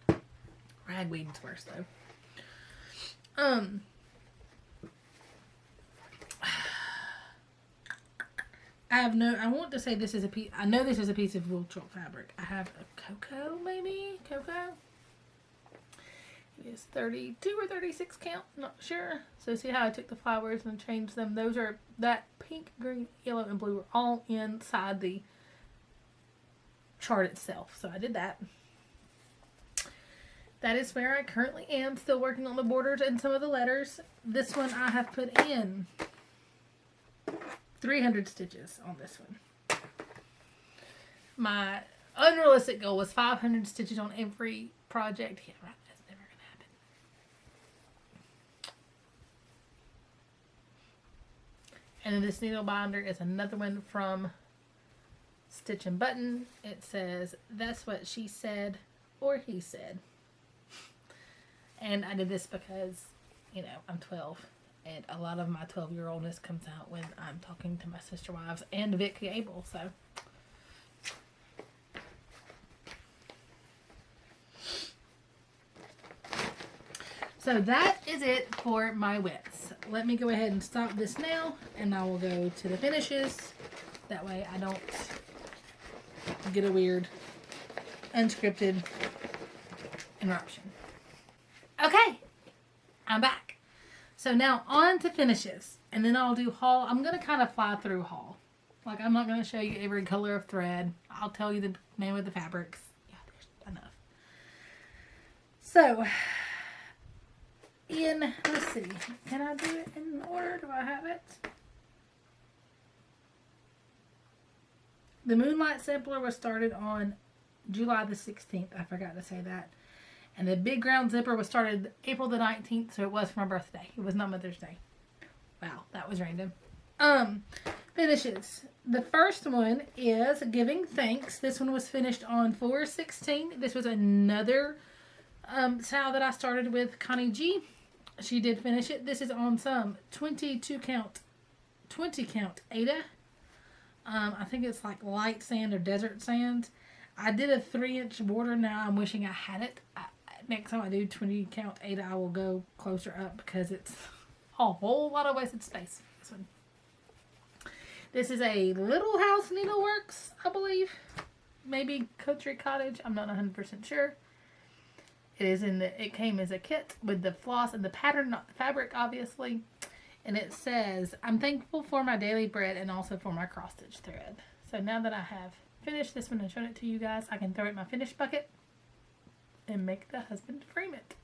Ragweed's worse though. I want to say this is a piece, I know this is a piece of wool choke fabric. I have a cocoa, maybe? Cocoa? It is 32 or 36 count, not sure. So see how I took the flowers and changed them? Those are, that pink, green, yellow, and blue are all inside the chart itself. So I did that. That is where I currently am, still working on the borders and some of the letters. This one I have put in 300 stitches on this one. My unrealistic goal was 500 stitches on every project. Yeah, right, that's never going to happen. And then this needle binder is another one from Stitchnbutton. It says, "That's what she said, or he said." And I did this because, you know, I'm 12. And a lot of my 12-year-oldness comes out when I'm talking to my sister wives and Vic Gable, so. So that is it for my whips. Let me go ahead and stop this now, and I will go to the finishes. That way I don't get a weird, unscripted interruption. Okay, I'm back. So now on to finishes, and then I'll do haul. I'm going to kind of fly through haul. Like, I'm not going to show you every color of thread. I'll tell you the name of the fabrics. Yeah, there's enough. So, let's see. Can I do it in order? Do I have it? The Moonlight Sampler was started on July the 16th. I forgot to say that. And the Big Ground Zipper was started April the 19th, so it was for my birthday. It was not Mother's Day. Wow, that was random. Finishes. The first one is Giving Thanks. This one was finished on 4/16. This was another Sal that I started with, Connie G. She did finish it. This is on some 20 count Ada. I think it's like light sand or desert sand. I did a 3-inch border. Now I'm wishing I had it. Next time I do 20 count Ada, I will go closer up because it's a whole lot of wasted space. This one. This is a Little House Needleworks, I believe. Maybe Country Cottage. I'm not 100% sure. It came as a kit with the floss and the pattern, not the fabric, obviously. And it says, "I'm thankful for my daily bread and also for my cross stitch thread." So now that I have finished this one and shown it to you guys, I can throw it in my finished bucket. and make the husband frame it.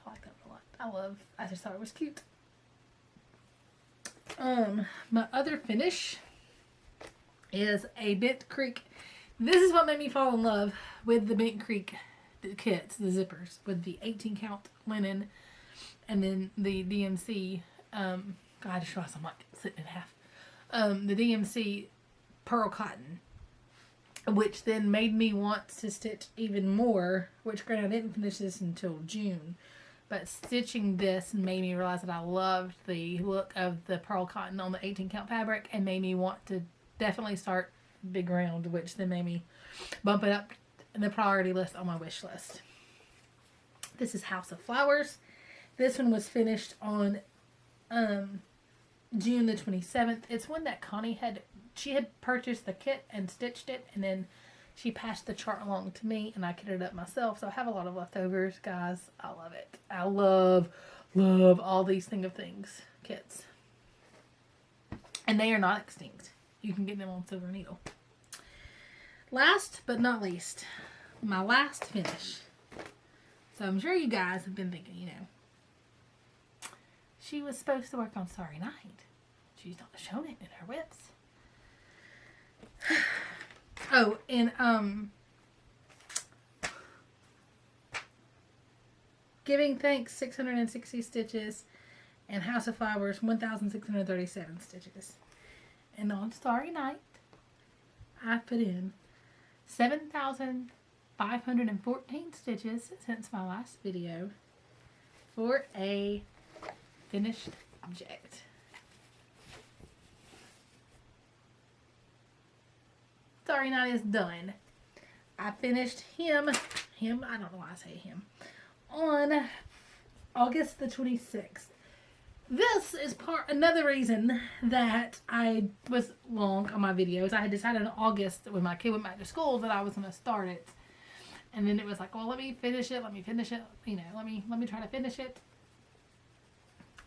I like that one a lot. I just thought it was cute. My other finish is a Bent Creek. This is what made me fall in love with the Bent Creek kits, the zippers, with the 18 count linen and then the DMC, God, I just realized I'm like sitting in half. The DMC pearl cotton, which then made me want to stitch even more, which granted I didn't finish this until June. But stitching this made me realize that I loved the look of the pearl cotton on the 18 count fabric and made me want to definitely start big round, which then made me bump it up in the priority list on my wish list. This is House of Flowers. This one was finished on June the 27th. It's one that Connie had purchased the kit and stitched it, and then she passed the chart along to me, and I kitted it up myself. So I have a lot of leftovers, guys. I love it. I love all these Thing of Things kits. And they are not extinct. You can get them on Silver Needle. Last but not least, my last finish. So I'm sure you guys have been thinking, you know, she was supposed to work on Starry Night. She's not shown it in her whips. Oh, and Giving Thanks 660 stitches and House of Flowers 1,637 stitches. And on Starry Night, I put in 7,514 stitches since my last video for a finished object. Starry Night is done. I finished him, I don't know why I say him, on August the 26th. This is another reason that I was long on my videos. I had decided in August when my kid went back to school that I was going to start it. And then it was like, well, let me finish it, you know, let me try to finish it.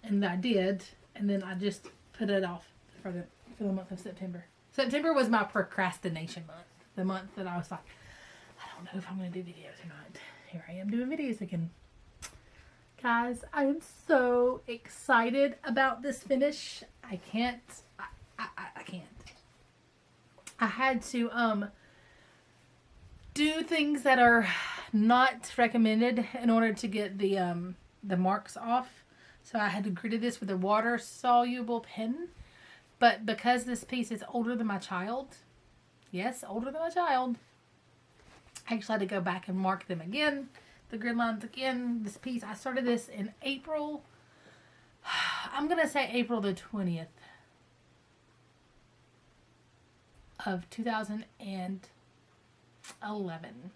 And I did, and then I just put it off for the month of September. September was my procrastination month. The month that I was like, I don't know if I'm going to do videos or not. Here I am doing videos again. Guys, I am so excited about this finish. I can't. I had to do things that are not recommended in order to get the marks off. So I had to grit this with a water soluble pen. But because this piece is older than my child, yes, older than my child, I actually had to go back and mark them again. The grid lines again. This piece, I started this in April. I'm going to say April the 20th of 2011.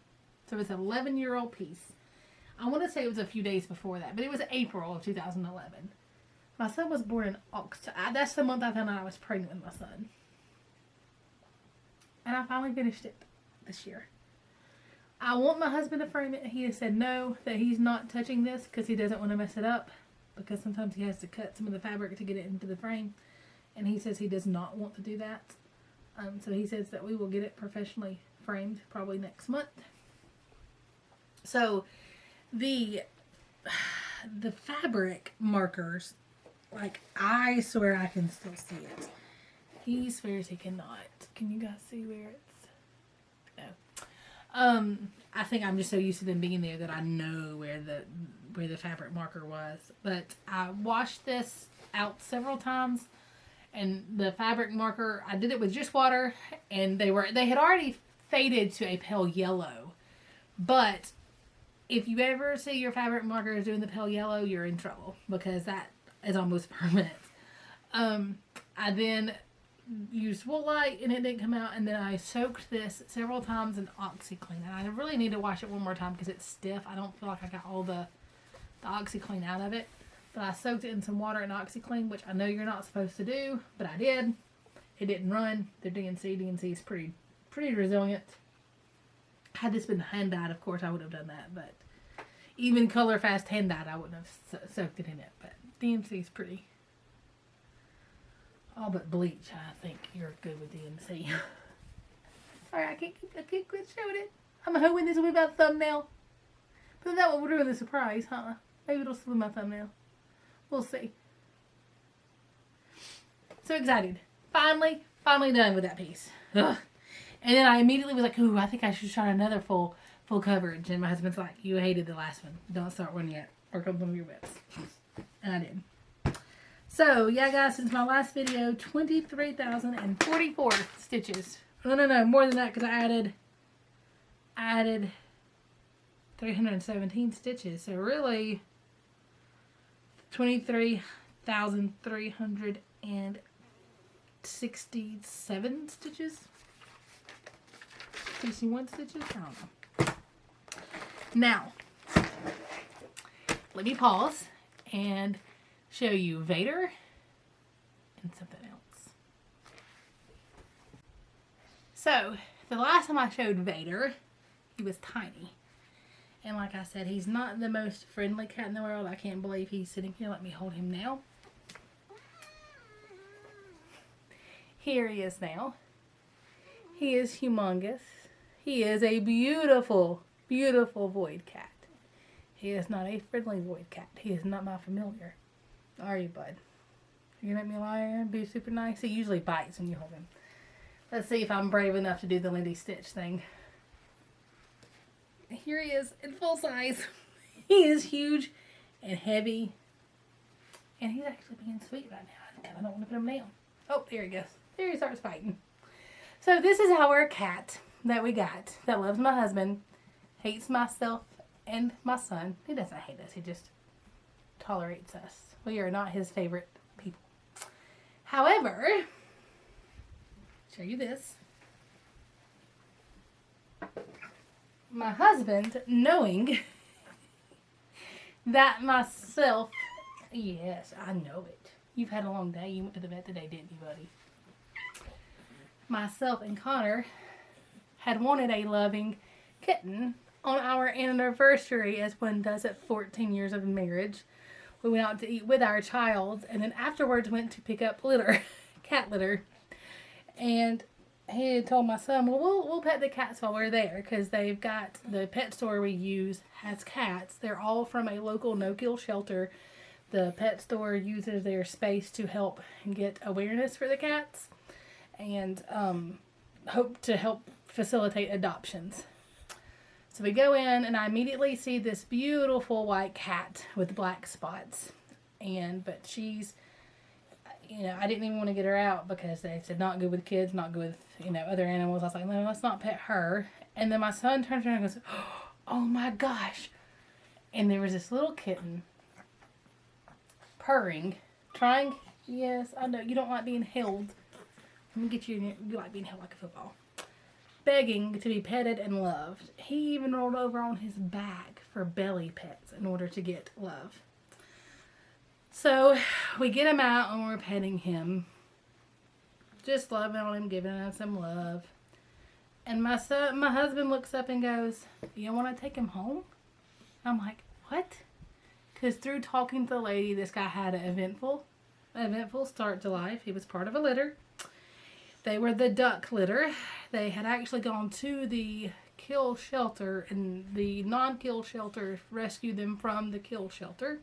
So it's an 11-year-old piece. I want to say it was a few days before that, but it was April of 2011. My son was born in October. That's the month I found out I was pregnant with my son. And I finally finished it this year. I want my husband to frame it. He has said no, that he's not touching this because he doesn't want to mess it up. Because sometimes he has to cut some of the fabric to get it into the frame. And he says he does not want to do that. So he says that we will get it professionally framed probably next month. So the fabric markers, like, I swear I can still see it. He swears he cannot. Can you guys see where it's? No. I think I'm just so used to them being there that I know where the fabric marker was. But I washed this out several times, and the fabric marker, I did it with just water, and they had already faded to a pale yellow. But if you ever see your fabric markers doing the pale yellow, you're in trouble because that is almost permanent. I then used wool light and it didn't come out, and then I soaked this several times in OxyClean, and I really need to wash it one more time because it's stiff. I don't feel like I got all the OxyClean out of it, but I soaked it in some water and OxyClean, which I know you're not supposed to do, but I did. It didn't run. The DNC is pretty resilient. Had this been hand dyed, of course I would have done that, but even color fast hand dyed I wouldn't have soaked it in it. But DMC is pretty. All but bleach, I think you're good with DMC. Sorry, I can't quit showing it. I'm hoping this will be my thumbnail. But that will ruin the surprise, huh? Maybe it'll still be my thumbnail. We'll see. So excited. Finally done with that piece. Ugh. And then I immediately was like, ooh, I think I should try another full coverage. And my husband's like, you hated the last one. Don't start one yet. Work on some of your whips. And I did. So, yeah, guys, since my last video, 23,044 stitches. No, more than that because I added 317 stitches. So, really, 23,367 stitches. 61 stitches? I don't know. Now, let me pause and show you Vader and something else. So, the last time I showed Vader, he was tiny. And like I said, he's not the most friendly cat in the world. I can't believe he's sitting here. Let me hold him now. Here he is now. He is humongous. He is a beautiful, beautiful void cat. He is not a friendly void cat. He is not my familiar. Are you, bud? You gonna make me lie and be super nice? He usually bites when you hold him. Let's see if I'm brave enough to do the Lindy Stitch thing. Here he is in full size. He is huge and heavy. And he's actually being sweet right now. I kind of don't want to put him down. Oh, there he goes. There he starts fighting. So this is our cat that we got that loves my husband, hates myself and my son. He doesn't hate us. He just tolerates us. We are not his favorite people. However, show you this. My husband, knowing that myself, yes, I know it. You've had a long day. You went to the vet today, didn't you, buddy? Myself and Connor had wanted a loving kitten on our anniversary, as one does at 14 years of marriage. We went out to eat with our child, and then afterwards went to pick up litter, cat litter. And he had told my son, well, we'll pet the cats while we're there, because they've got, the pet store we use has cats. They're all from a local no-kill shelter. The pet store uses their space to help get awareness for the cats and hope to help facilitate adoptions. So we go in, and I immediately see this beautiful white cat with black spots. But she's, I didn't even want to get her out because they said not good with kids, not good with, other animals. I was like, no, let's not pet her. And then my son turns around and goes, oh my gosh. And there was this little kitten purring, trying, yes, I know, you don't like being held. Let me get you like being held like a football. Begging to be petted and loved. He even rolled over on his back for belly pets in order to get love. So we get him out and we're petting him. Just loving on him, giving him some love. And my husband looks up and goes, you want to take him home? I'm like, what? Because through talking to the lady, this guy had an eventful start to life. He was part of a litter. They were the duck litter. They had actually gone to the kill shelter, and the non-kill shelter rescued them from the kill shelter.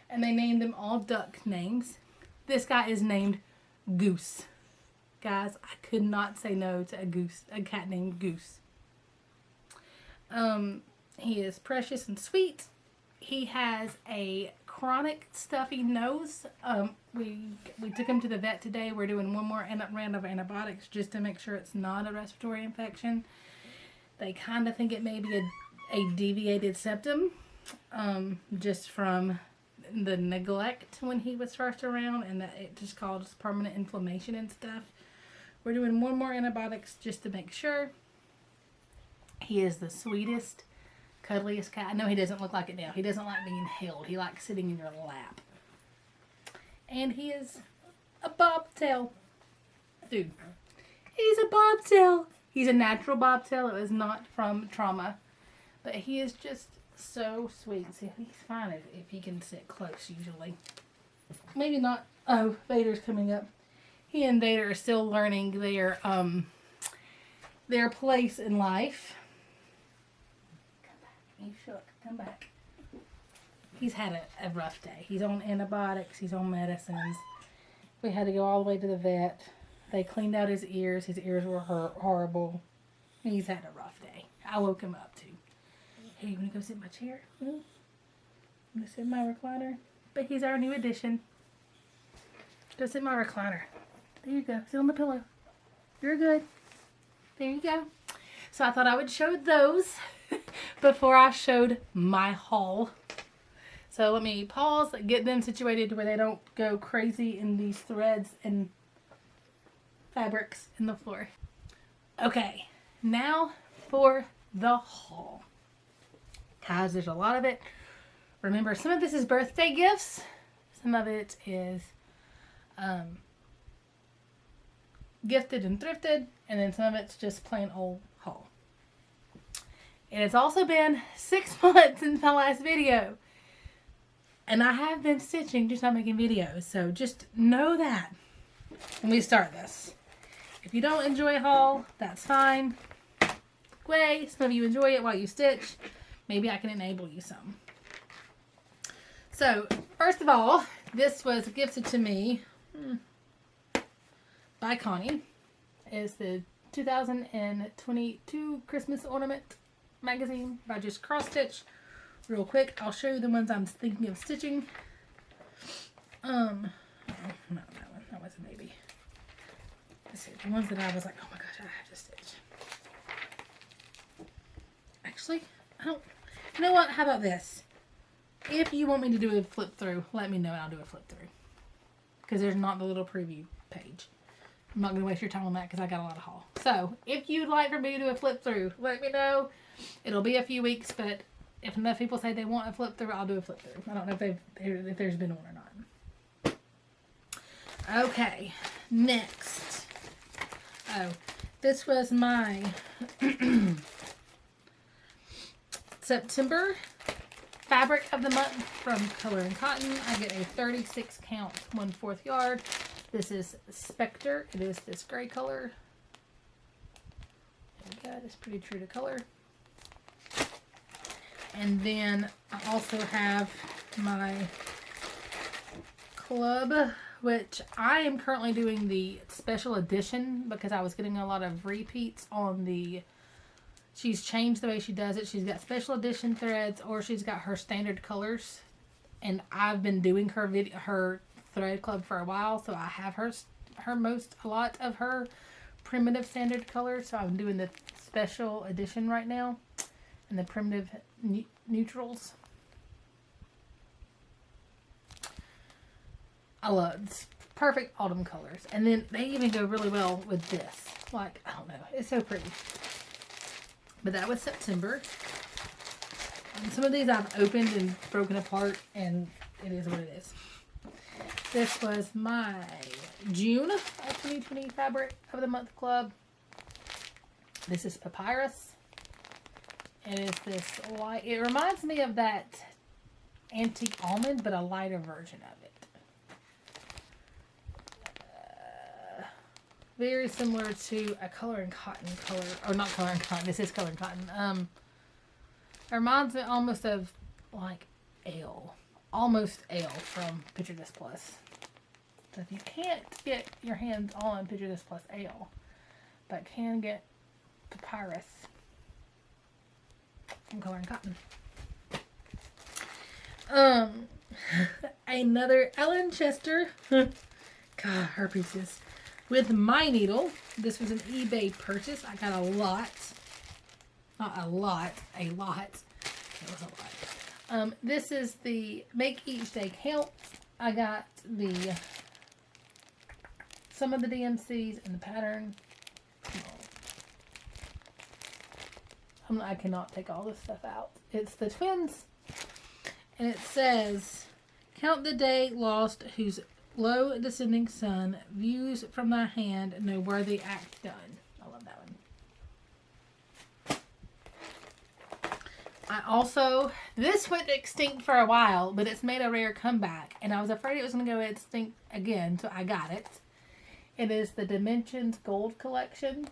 And they named them all duck names. This guy is named Goose. Guys, I could not say no to a cat named Goose. He is precious and sweet. He has a chronic stuffy nose. We took him to the vet today. We're doing one more round of antibiotics just to make sure it's not a respiratory infection. They kind of think it may be a deviated septum, just from the neglect when he was first around, and that it just caused permanent inflammation and stuff. We're doing one more antibiotics just to make sure. He is the sweetest, cuddliest cat. I know he doesn't look like it now. He doesn't like being held. He likes sitting in your lap. And he is a bobtail. Dude, he's a bobtail. He's a natural bobtail. It was not from trauma. But he is just so sweet. See, he's fine if he can sit close usually. Maybe not. Oh, Vader's coming up. He and Vader are still learning their place in life. Come back. You shook. Come back. He's had a rough day. He's on antibiotics. He's on medicines. We had to go all the way to the vet. They cleaned out his ears. His ears were horrible. He's had a rough day. I woke him up too. Hey, you want to go sit in my chair? You want to sit in my recliner? But he's our new addition. Go sit in my recliner. There you go. Sit on the pillow. You're good. There you go. So I thought I would show those before I showed my haul. So let me pause, get them situated where they don't go crazy in these threads and fabrics in the floor. Okay, now for the haul. Guys, there's a lot of it. Remember, some of this is birthday gifts. Some of it is gifted and thrifted. And then some of it's just plain old haul. It has also been 6 months since my last video. And I have been stitching, just not making videos. So just know that when we start this. If you don't enjoy haul, that's fine. Way, some of you enjoy it while you stitch. Maybe I can enable you some. So, first of all, this was gifted to me by Connie. It's the 2022 Christmas Ornament magazine by just cross stitch. Real quick, I'll show you the ones I'm thinking of stitching. Oh, not that one. That was a baby. Let's see, the ones that I was like, oh my gosh, I have to stitch. Actually, I don't. You know what? How about this? If you want me to do a flip through, let me know and I'll do a flip through. Because there's not the little preview page. I'm not going to waste your time on that because I got a lot of haul. So, if you'd like for me to do a flip through, let me know. It'll be a few weeks, but if enough people say they want a flip through, I'll do a flip through. I don't know if there's been one or not. Okay, next. Oh, this was my September fabric of the month from Color and Cotton. I get a 36 count 1/4 yard. This is Spectre. It is this gray color. There we go. It's pretty true to color. And then I also have my club, which I am currently doing the special edition because I was getting a lot of repeats on the. She's changed the way she does it. She's got special edition threads or she's got her standard colors. And I've been doing her thread club for a while, so I have a lot of her primitive standard colors. So I'm doing the special edition right now and the primitive neutrals. I love this. Perfect autumn colors. And then they even go really well with this. Like, I don't know. It's so pretty. But that was September. And some of these I've opened and broken apart, and it is what it is. This was my June of 2020 fabric of the month club. This is Papyrus. It is this light. It reminds me of that antique almond, but a lighter version of it. Very similar to a Color and Cotton color, or not Color and Cotton. This is Color and Cotton. It reminds me almost of like ale, almost ale from Picture This Plus. So if you can't get your hands on Picture This Plus ale, but can get Papyrus from Color and Cotton. Another Ellen Chester. God, her pieces. With my needle. This was an eBay purchase. I got a lot. Not a lot. A lot. It was a lot. This is the Make Each Day Count. I got some of the DMCs and the pattern. I cannot take all this stuff out. It's the twins. And it says, count the day lost whose low descending sun views from thy hand no worthy act done. I love that one. I also, this went extinct for a while, but it's made a rare comeback. And I was afraid it was going to go extinct again, so I got it. It is the Dimensions Gold Collection.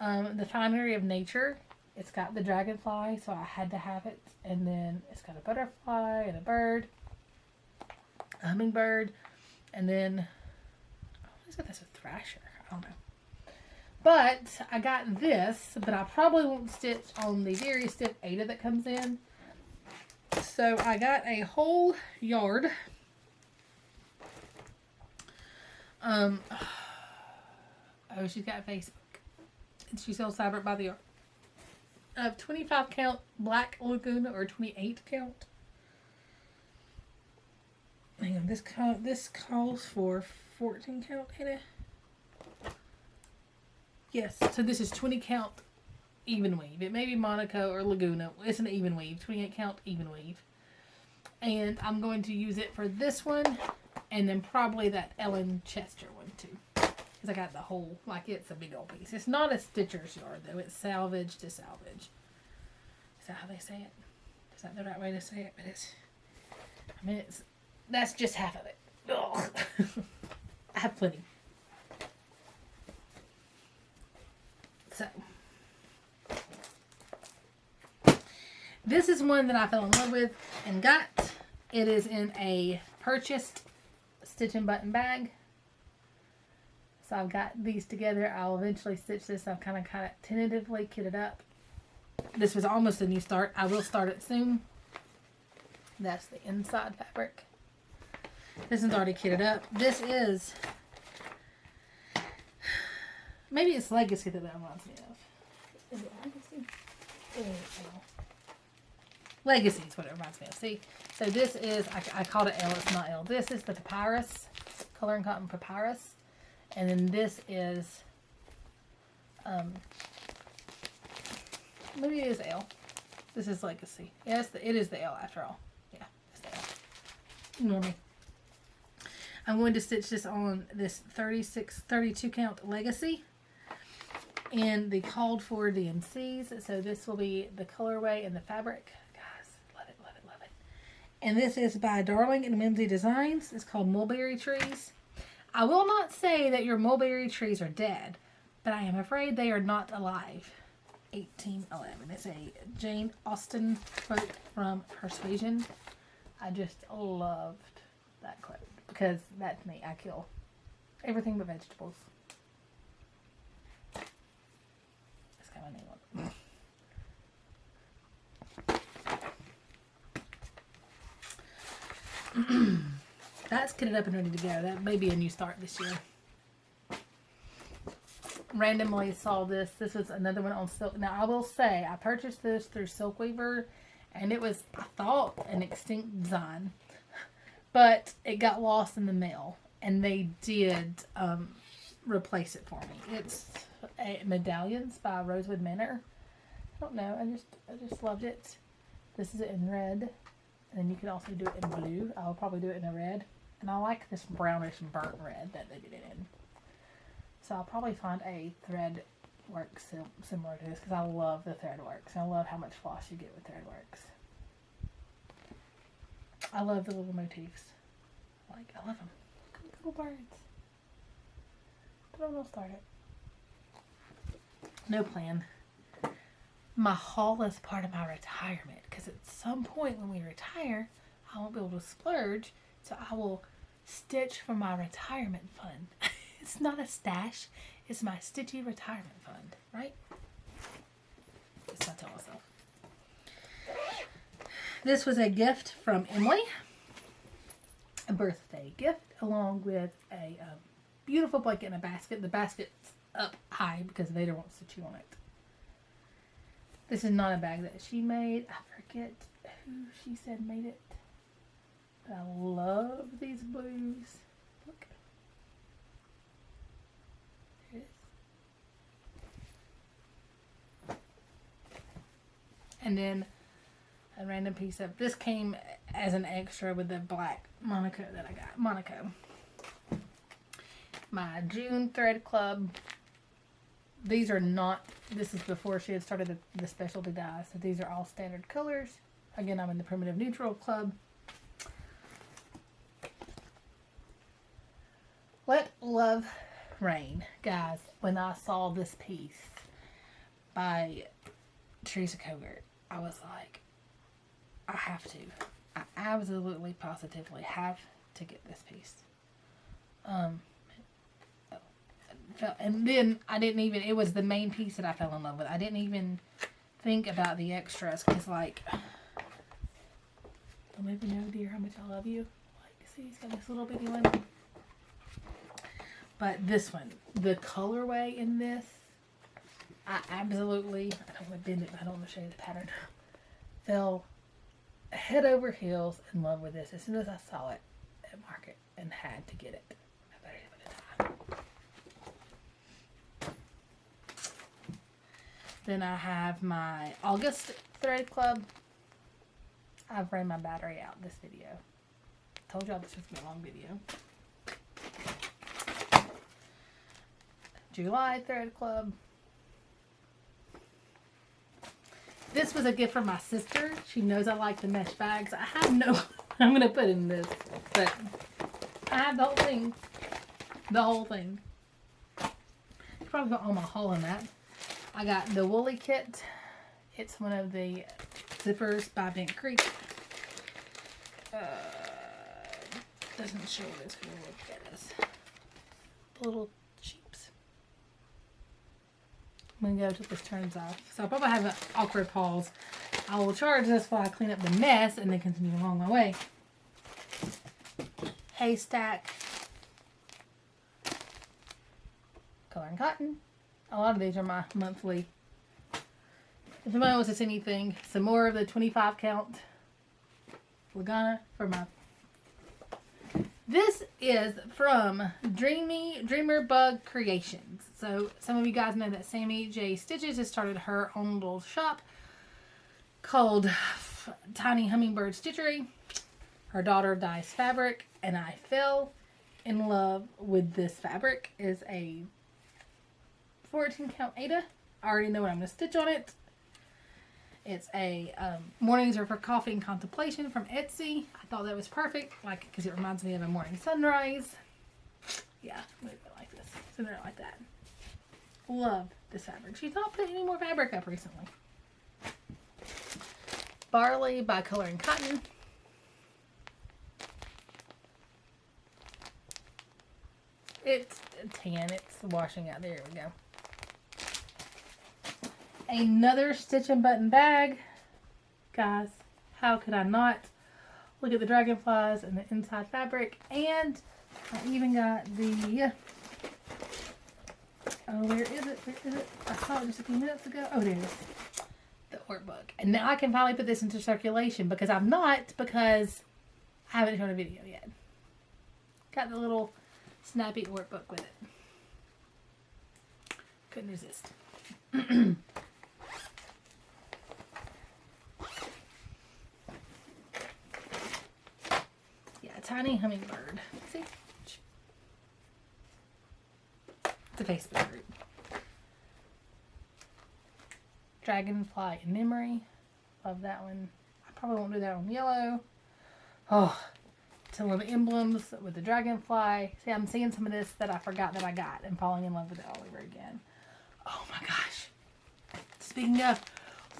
The Finery of Nature. It's got the dragonfly, so I had to have it. And then it's got a butterfly and a bird, a hummingbird, and then it's got this a thrasher. I don't know. But I got this, but I probably won't stitch on the very stiff Ada that comes in. So I got a whole yard. Oh, she's got Facebook. She sells fabric by the yard. 25 count black Laguna or 28 count. Hang on, this calls for 14 count, Henna. Yes, so this is 20 count even weave. It may be Monaco or Laguna. It's an even weave, 28 count even weave. And I'm going to use it for this one, and then probably that Ellen Chester one too. Because I got the whole, like it's a big old piece. It's not a stitcher's yard though. It's salvage to salvage. Is that how they say it? Is that the right way to say it? But it's, I mean, that's just half of it. Ugh. I have plenty. So, this is one that I fell in love with and got. It is in a purchased Stitchnbutton bag. So I've got these together. I'll eventually stitch this. I've kind of tentatively kitted up. This was almost a new start. I will start it soon. That's the inside fabric. This one's already kitted up. This is, maybe it's Legacy that reminds me of. Is it Legacy? Legacy is what it reminds me of. See, so this is, I called it L, it's not L. This is the Papyrus, Color and Cotton Papyrus. And then this is, maybe it is L. This is Legacy. Yes, it is the L after all. Yeah, it's the L. Ignore me. I'm going to stitch this on this 32 count Legacy. And the called for DMCs. So this will be the colorway and the fabric. Guys, love it, love it, love it. And this is by Darling and Whimsy Designs. It's called Mulberry Trees. I will not say that your mulberry trees are dead, but I am afraid they are not alive. 1811. It's a Jane Austen quote from Persuasion. I just loved that quote because that's me. I kill everything but vegetables. That's kind of a new one. That's kitted up and ready to go. That may be a new start this year. Randomly saw this. This was another one on silk. Now, I will say, I purchased this through Silkweaver, and it was, I thought, an extinct design. But it got lost in the mail, and they did replace it for me. It's Medallions by Rosewood Manor. I don't know. I just loved it. This is in red. And you can also do it in blue. I'll probably do it in a red. And I like this brownish burnt red that they did it in. So I'll probably find a thread work similar to this because I love the thread works. And I love how much floss you get with thread works. I love the little motifs. I love them. Look at the little birds. But I'm going to start it. No plan. My haul is part of my retirement because at some point when we retire, I won't be able to splurge, so I will stitch for my retirement fund. It's not a stash, it's my stitchy retirement fund, right? That's what I tell myself. This was a gift from Emily, a birthday gift, along with a beautiful blanket in a basket. The basket's up high because Vader wants to chew on it. This is not a bag that she made. I forget who she said made it. But I love these blues. Look. There it is. And then a random piece of, this came as an extra with the black Monaco that I got. Monaco. My June Thread Club. These are not, this is before she had started the specialty dyes. So these are all standard colors. Again, I'm in the Primitive Neutral Club. Let Love Rain. Guys, when I saw this piece, by Teresa Cogart. I was like, I have to. I absolutely, positively have to get this piece. And then I didn't even, it was the main piece that I fell in love with. I didn't even think about the extras because, like, you'll never know, dear, how much I love you. Like, see, he's got this little bitty one. But this one, the colorway in this, I absolutely, I don't want to bend it, but I don't want to show you the pattern. Fell head over heels in love with this as soon as I saw it at market and had to get it. I better give it a time. Then I have my August Thread Club. I've ran my battery out this video. Told y'all this was going to be a long video. July Thread Club. This was a gift from my sister. She knows I like the mesh bags. I have no, I'm going to put in this, but I have the whole thing. The whole thing. You probably got all my haul in that. I got the Woolly Kit. It's one of the zippers by Bent Creek. Doesn't show what it's going to look at us. Little cheaps. I'm going to go till this turns off. So I'll probably have an awkward pause. I will charge this while I clean up the mess and then continue along my way. Haystack. Color and Cotton. A lot of these are my monthly. If anybody wants to see anything, some more of the 25 count Lagana for my. This is from Dreamer Bug Creations. So some of you guys know that Sammy J Stitches has started her own little shop called Tiny Hummingbird Stitchery. Her daughter dyes fabric, and I fell in love with this fabric. It's a 14 count Ada. I already know what I'm going to stitch on it. It's a Mornings Are for Coffee and Contemplation from Etsy. I thought that was perfect, like, because it reminds me of a morning sunrise. Yeah, move it like this. So they're like that. Love this fabric. She's not putting any more fabric up recently. Barley by Color and Cotton. It's tan. It's washing out. There we go. Another Stitchnbutton bag. Guys, how could I not? Look at the dragonflies and the inside fabric. And I even got the... Oh, where is it? Where is it? I saw it just a few minutes ago. Oh, there it is. The workbook. And now I can finally put this into circulation because I'm not, because I haven't shown a video yet. Got the little snappy workbook with it. Couldn't resist. Yeah, Tiny Hummingbird. See? It's a Facebook group. Dragonfly in Memory. Love that one. I probably won't do that on yellow. Oh, some of the emblems with the dragonfly. See, I'm seeing some of this that I forgot that I got and falling in love with it all over again. Oh my gosh. Speaking of,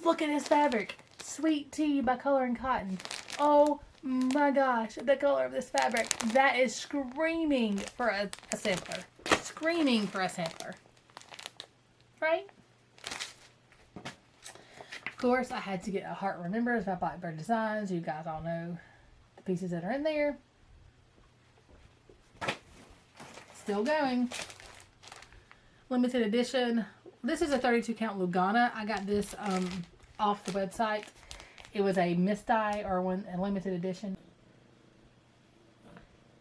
look at this fabric. Sweet Tea by Color and Cotton. Oh my gosh, the color of this fabric. That is screaming for a sampler. Screaming for a sampler. Right? Of course, I had to get a Heart Remembers by Blackbird Designs. You guys all know the pieces that are in there. Still going. Limited edition. This is a 32 count Lugana. I got this off the website. It was a misdye or a limited edition.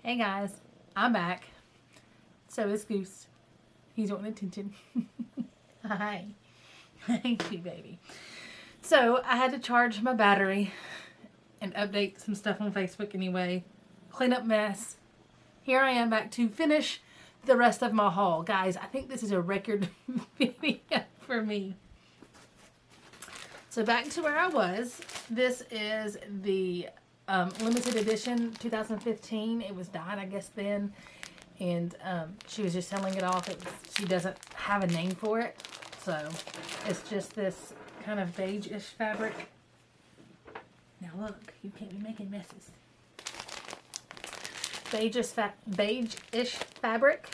Hey guys, I'm back. So is Goose. He's wanting attention. Hi. Thank you, baby. So I had to charge my battery and update some stuff on Facebook anyway. Clean up mess. Here I am back to finish the rest of my haul. Guys, I think this is a record video for me. So back to where I was. This is the limited edition 2015. It was dyed, I guess, then. And she was just selling it off. She doesn't have a name for it. So it's just this kind of beige-ish fabric. Now look, you can't be making messes. Beige-ish fabric.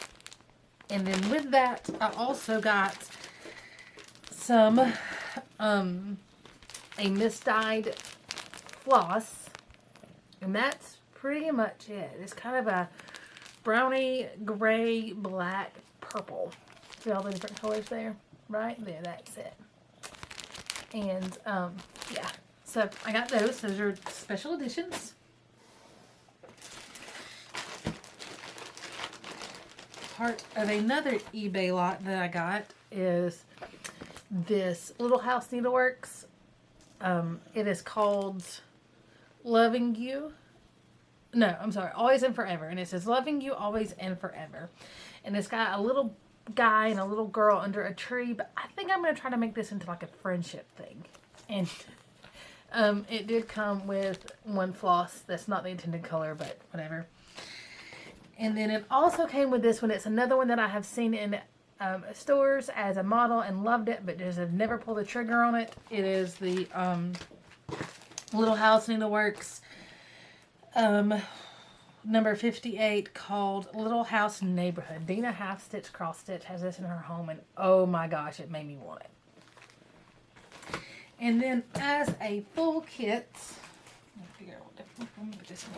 And then with that, I also got some, a misdyed floss. And that's pretty much it. It's kind of a brownie, gray, black, purple. See all the different colors there? Right there, that's it. And, yeah. So I got those. Those are special editions. Part of another eBay lot that I got is this Little House Needleworks. It is called Loving You. No, I'm sorry. Always and Forever. And it says Loving You Always and Forever. And it's got a little guy and a little girl under a tree. But I think I'm going to try to make this into like a friendship thing. And it did come with one floss that's not the intended color, but whatever. And then it also came with this one. It's another one that I have seen in stores as a model and loved it, but just have never pulled the trigger on it. It is the Little House Needleworks number 58 called Little House Neighborhood. Dina Half Stitch Cross Stitch has this in her home, and oh my gosh, it made me want it. And then as a full kit, let me figure out what I'm gonna put this in.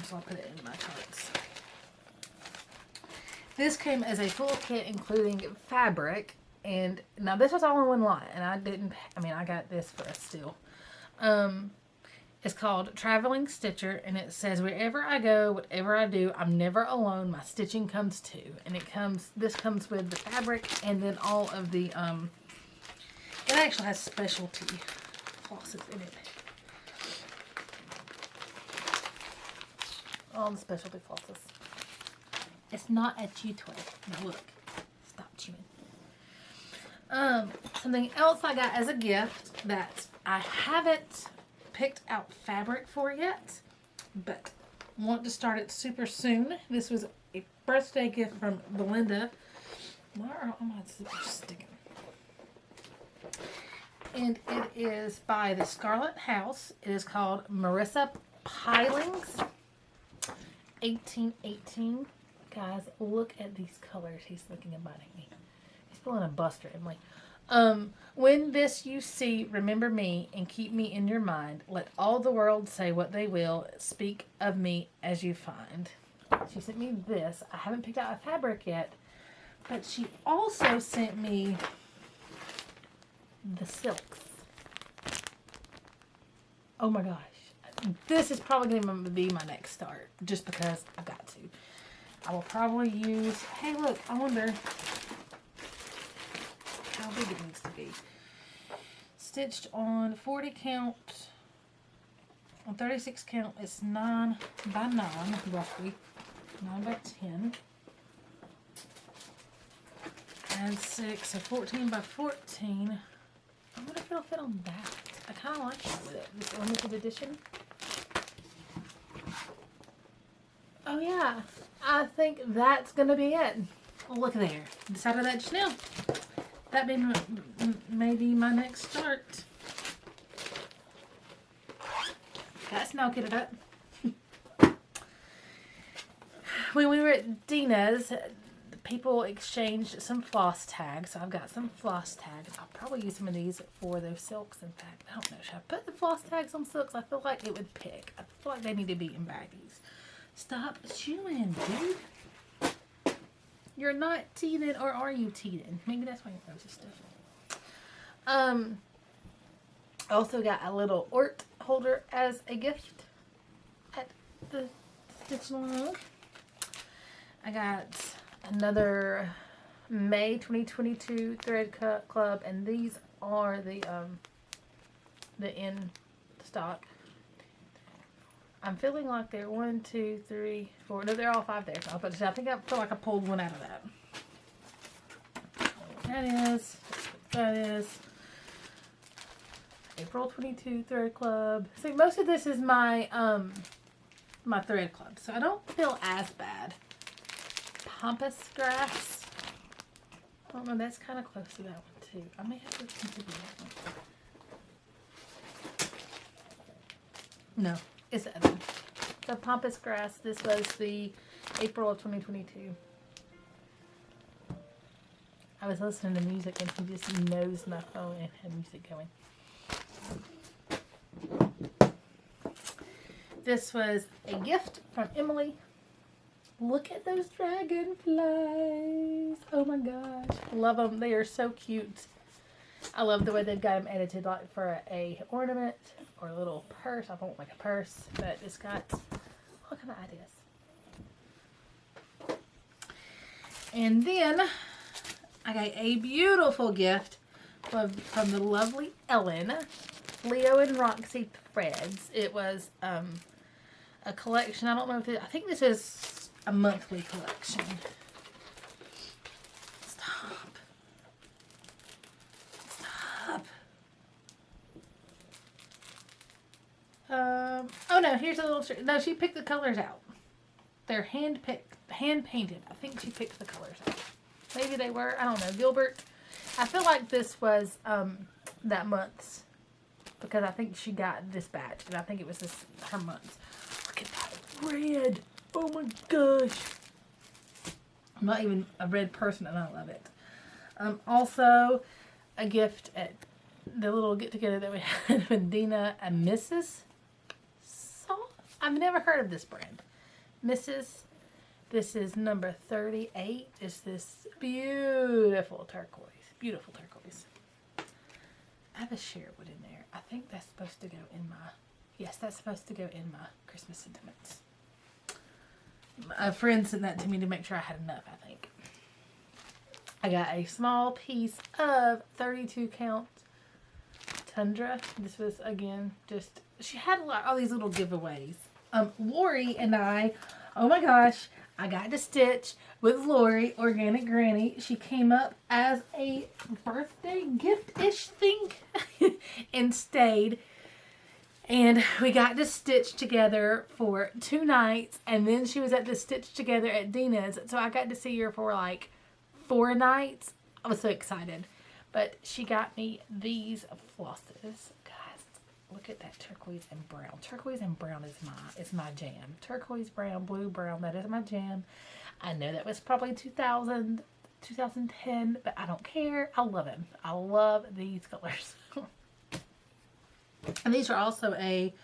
So I'll put it in my charts. This came as a full kit including fabric, and now this was all in one lot, and I got this for a steal. It's called Traveling Stitcher, and it says, wherever I go, whatever I do, I'm never alone. My stitching comes too. And this comes with the fabric and then all of the, it actually has specialty flosses in it. All the specialty flosses. It's not a chew toy. Now look. Stop chewing. Something else I got as a gift that I haven't picked out fabric for yet, but want to start it super soon. This was a birthday gift from Belinda. Why are all my zippers sticking? And it is by the Scarlet House. It is called Marissa Pilings 1818. Guys, look at these colors. He's looking and biting me. He's pulling a Buster, Emily. When this you see, remember me and keep me in your mind. Let all the world say what they will. Speak of me as you find. She sent me this. I haven't picked out a fabric yet, but she also sent me the silks. Oh my gosh. This is probably going to be my next start, just because I've got to. I will probably use, hey look, I wonder how big it needs to be. Stitched on 40 count, on 36 count, it's 9 by 9, roughly, 9 by 10. And 6, so 14 by 14. I wonder if it'll fit on that. I kind of like that with it, this limited edition. Oh yeah, I think that's going to be it. Well, look there. Decided that just now. That may be my next start. That's now kitted up. When we were at Dina's, people exchanged some floss tags. So I've got some floss tags. I'll probably use some of these for those silks. In fact, I don't know. Should I put the floss tags on silks? I feel like it would pick. I feel like they need to be in baggies. Stop chewing, dude. You're not teething, or are you teething? Maybe that's why your nose is stiff. Also got a little Ort holder as a gift at the Stitchin. I got another May 2022 thread club, and these are the in stock. I'm feeling like they're 1, 2, 3, 4. No, they're all 5 there. So I think I feel like I pulled one out of that. That is April 22 thread club. See, most of this is my my thread club, so I don't feel as bad. Pampas grass. Oh no, that's kind of close to that one too. I may have to consider that one. No, it's the other one. The Pampas Grass. This was the April of 2022. I was listening to music and he just nosed my phone and had music going. This was a gift from Emily. Look at those dragonflies. Oh my gosh. Love them. They are so cute. I love the way they've got them edited like for a ornament or a little purse. I don't like a purse, but it's got all kind of ideas. And then I got a beautiful gift from the lovely Ellen. Leo and Roxy threads. It was a collection. I don't know if I think this is a monthly collection. Stop. Oh no, here's a little shirt. No, she picked the colors out. They're hand painted. I think she picked the colors out. Maybe they were. I don't know. Gilbert. I feel like this was that month's because I think she got this batch and I think it was her month's. Look at that red. Oh my gosh. I'm not even a red person and I love it. Also a gift at the little get together that we had with Dina and Mrs. I've never heard of this brand. Mrs. This is number 38. It's this beautiful turquoise. Beautiful turquoise. I have a Sherwood in there. I think that's supposed to go in my... Yes, that's supposed to go in my Christmas sentiments. A friend sent that to me to make sure I had enough, I think. I got a small piece of 32 count Tundra. This was, again, just... She had all these little giveaways. Lori and I... Oh my gosh... I got to stitch with Lori, Organic Granny. She came up as a birthday gift-ish thing and stayed. And we got to stitch together for 2 nights. And then she was at the Stitch Together at Dina's. So I got to see her for like 4 nights. I was so excited. But she got me these flosses. Look at that turquoise and brown. Turquoise and brown is my jam. Turquoise, brown, blue, brown. That is my jam. I know that was probably 2010, but I don't care. I love them. I love these colors. And these are also a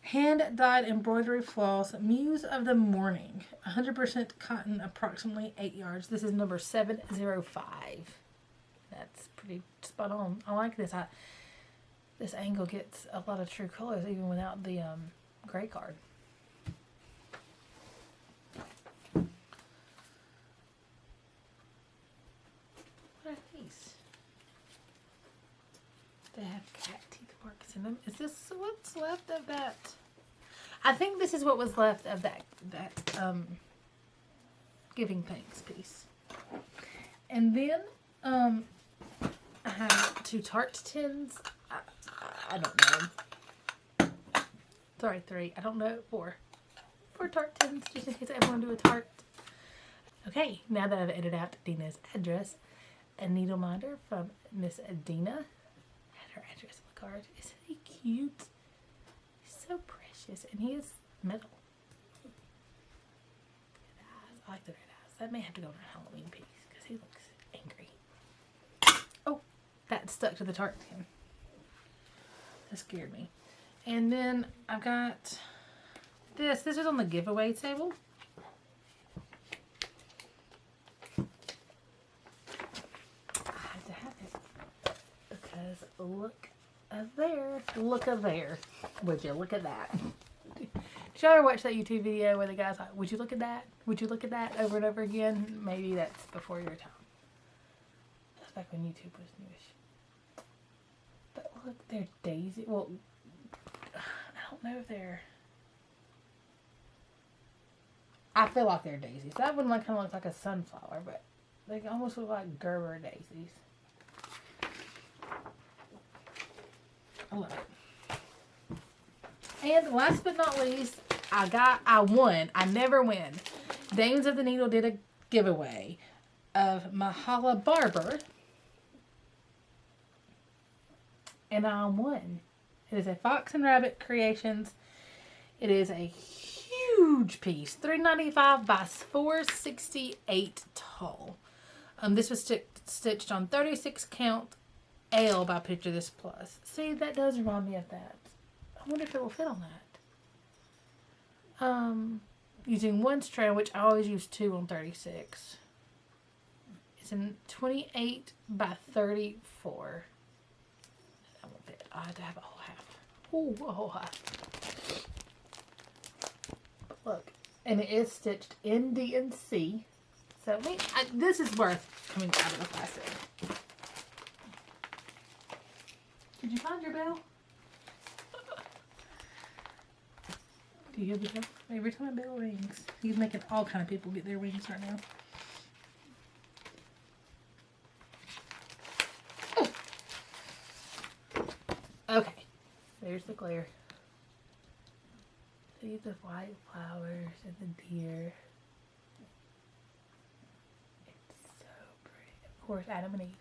hand-dyed embroidery floss, Muse of the Morning. 100% cotton, approximately 8 yards. This is number 705. That's pretty spot on. I like this. This angle gets a lot of true colors even without the gray card. What are these? They have cat teeth marks in them. Is this what's left of that? I think this is what was left of that Giving Thanks piece. And then I have 2 tart tins. I don't know. Sorry, 3. I don't know. 4. 4 tart tins, just in case I ever want to do a tart. Okay, now that I've edited out Dina's address, a needle minder from Miss Dina. Had her address on the card. Isn't he cute? He's so precious, and he is metal. Red eyes. I like the red eyes. That may have to go in a Halloween piece because he looks angry. Oh, that stuck to the tart tin. That scared me. And then I've got this. This is on the giveaway table. I had to have it because look there. Look there. Would you look at that? Did you ever watch that YouTube video where the guy's like, would you look at that? Would you look at that over and over again? Maybe that's before your time. That's back when YouTube was newish. But look, they're daisy. Well, I don't know if they're... I feel like they're daisies. That one kind of looks like a sunflower, but they almost look like Gerber daisies. I love it. And last but not least, I won. I never win. Dames of the Needle did a giveaway of Mahala Barber. And I won. It is a Fox and Rabbit Creations. It is a huge piece, $3.95 by $4.68 tall. This was stitched on 36 count L by Picture This Plus. See, that does remind me of that. I wonder if it will fit on that. Using one strand, which I always use 2 on 36. It's in 28 by 34. That won't fit. I have to have a whole half. Ooh, a whole half. Look, and it is stitched in D and C. So this is worth coming out of the plastic. Did you find your bell? Do you hear the bell? Every time a bell rings, he's making all kind of people get their wings right now. Oh. Okay, there's the glare. See the white flowers and the deer. It's so pretty. Of course, Adam and Eve.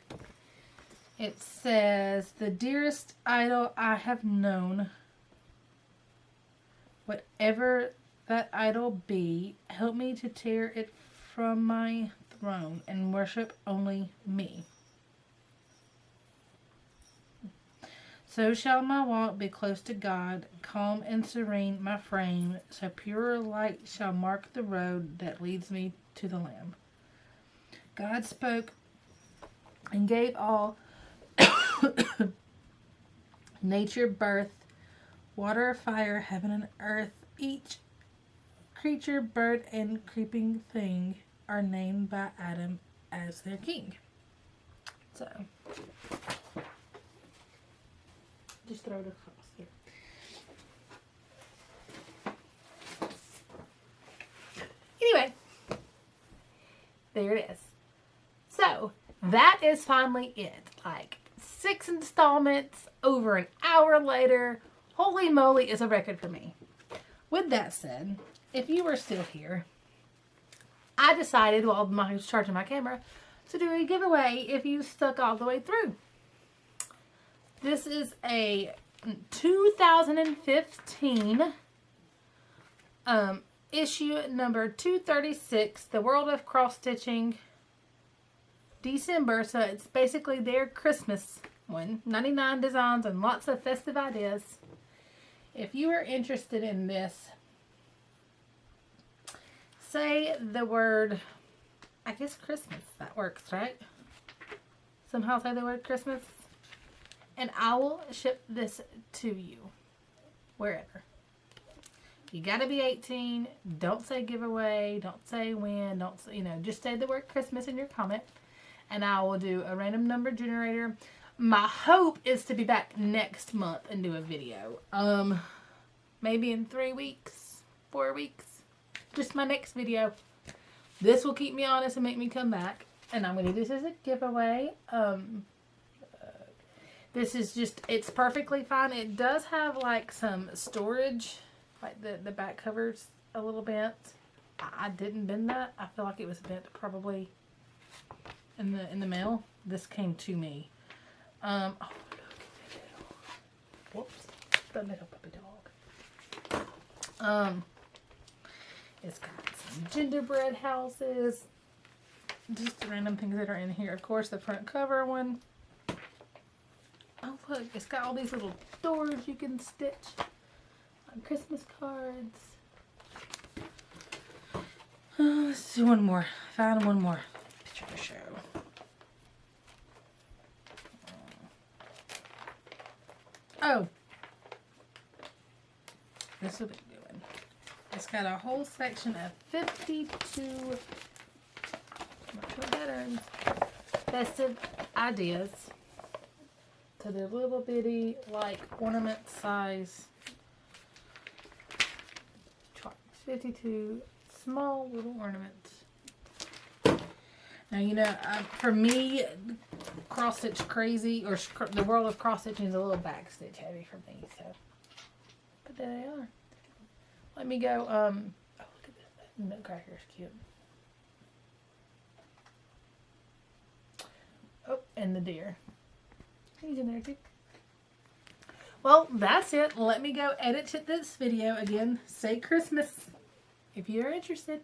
It says, the dearest idol I have known, whatever that idol be, help me to tear it from my throne and worship only me. So shall my walk be close to God, calm and serene my frame, so pure light shall mark the road that leads me to the Lamb. God spoke and gave all nature birth, water, fire, heaven and earth, each creature, bird, and creeping thing are named by Adam as their king. So, just throw it across here. Anyway, there it is. So, that is finally it. Like, 6 installments over an hour later. Holy moly, is a record for me. With that said, if you are still here, I decided while I was charging my camera to do a giveaway if you stuck all the way through. This is a 2015 issue number 236, The World of Cross Stitching, December. So it's basically their Christmas one. 99 designs and lots of festive ideas. If you are interested in this, say the word, I guess Christmas. That works, right? Somehow say the word Christmas. And I will ship this to you. Wherever. You gotta be 18. Don't say giveaway. Don't say when. Don't say, just say the word Christmas in your comment. And I will do a random number generator. My hope is to be back next month and do a video. Maybe in 3 weeks, 4 weeks. Just my next video. This will keep me honest and make me come back. And I'm going to do this as a giveaway. This is just, it's perfectly fine. It does have like some storage. Like the back covers a little bent. I didn't bend that. I feel like it was bent probably in the mail. This came to me. Oh, look at that. Whoops. That little puppy dog. It's got some gingerbread houses. Just random things that are in here. Of course, the front cover one. Oh, look. It's got all these little doors you can stitch. Christmas cards. Let's do one more. Found one more picture to show. Oh. This will be doing. It's got a whole section of 52 veterans festive ideas to the little bitty like ornament size. 52 small little ornaments. Now, for me, cross stitch crazy, or the world of cross stitching is a little back stitch heavy for me, so. But there they are. Let me go, oh, look at this. That nutcracker is cute. and the deer. He's in there too. Well, that's it. Let me go edit this video again. Say Christmas if you're interested.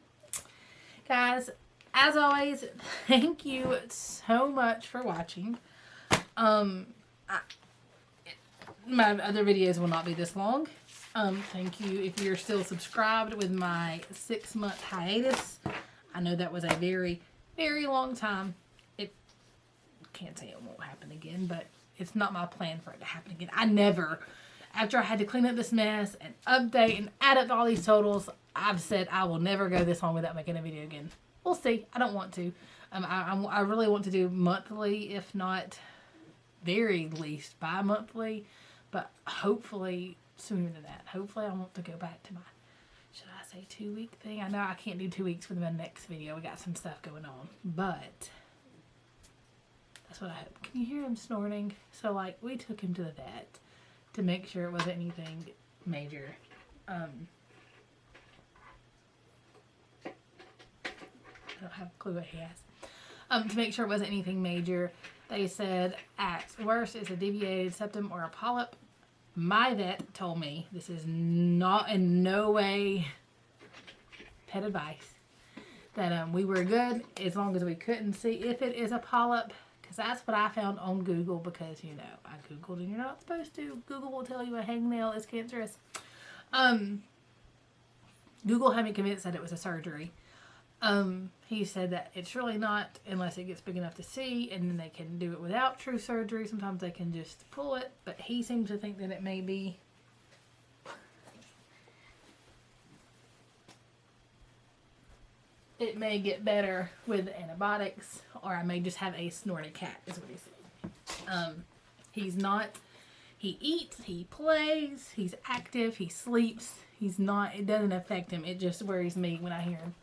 Guys, as always, thank you so much for watching. My other videos will not be this long. Thank you if you're still subscribed with my 6-month hiatus. I know that was a very, very long time. Can't say it won't happen again, but it's not my plan for it to happen again. I never, after I had to clean up this mess and update and add up all these totals, I've said I will never go this long without making a video again. We'll see. I don't want to. I really want to do monthly, if not very least bi-monthly, but hopefully sooner than that. Hopefully I want to go back to my, should I say 2-week thing? I know I can't do 2 weeks with my next video. We got some stuff going on, but that's what I hope. Can you hear him snorting? So, like, we took him to the vet to make sure it wasn't anything major. I don't have a clue what he has. To make sure it wasn't anything major. They said at worst it's a deviated septum or a polyp. My vet told me this is not in no way pet advice. That we were good as long as we couldn't see if it is a polyp. Because that's what I found on Google, because, you know, I Googled and you're not supposed to. Google will tell you a hangnail is cancerous. Google had me convinced that it was a surgery. He said that it's really not unless it gets big enough to see, and then they can do it without true surgery. Sometimes they can just pull it, but he seems to think that it may be. It may get better with antibiotics, or I may just have a snorted cat, is what he said. He's not, he eats, he plays, he's active, he sleeps. He's not, it doesn't affect him. It just worries me when I hear him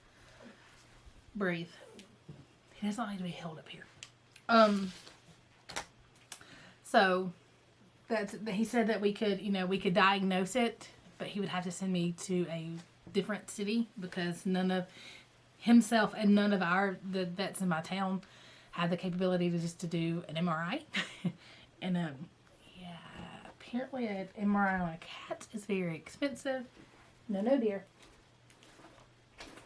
breathe. He does not need to be held up here. So, he said that we could, you know, we could diagnose it, but he would have to send me to a different city, because none of himself and none of the vets in my town had the capability to do an MRI. And yeah, apparently an MRI on a cat is very expensive. No dear.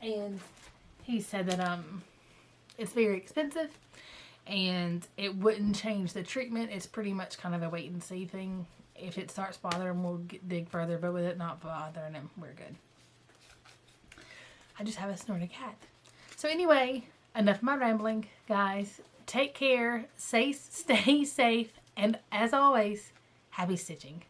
And he said that it's very expensive and it wouldn't change the treatment. It's pretty much kind of a wait and see thing. If it starts bothering him, we'll dig further, but with it not bothering him, we're good. I just have a snorted cat. So anyway, enough of my rambling, guys. Take care, stay safe, and as always, happy stitching.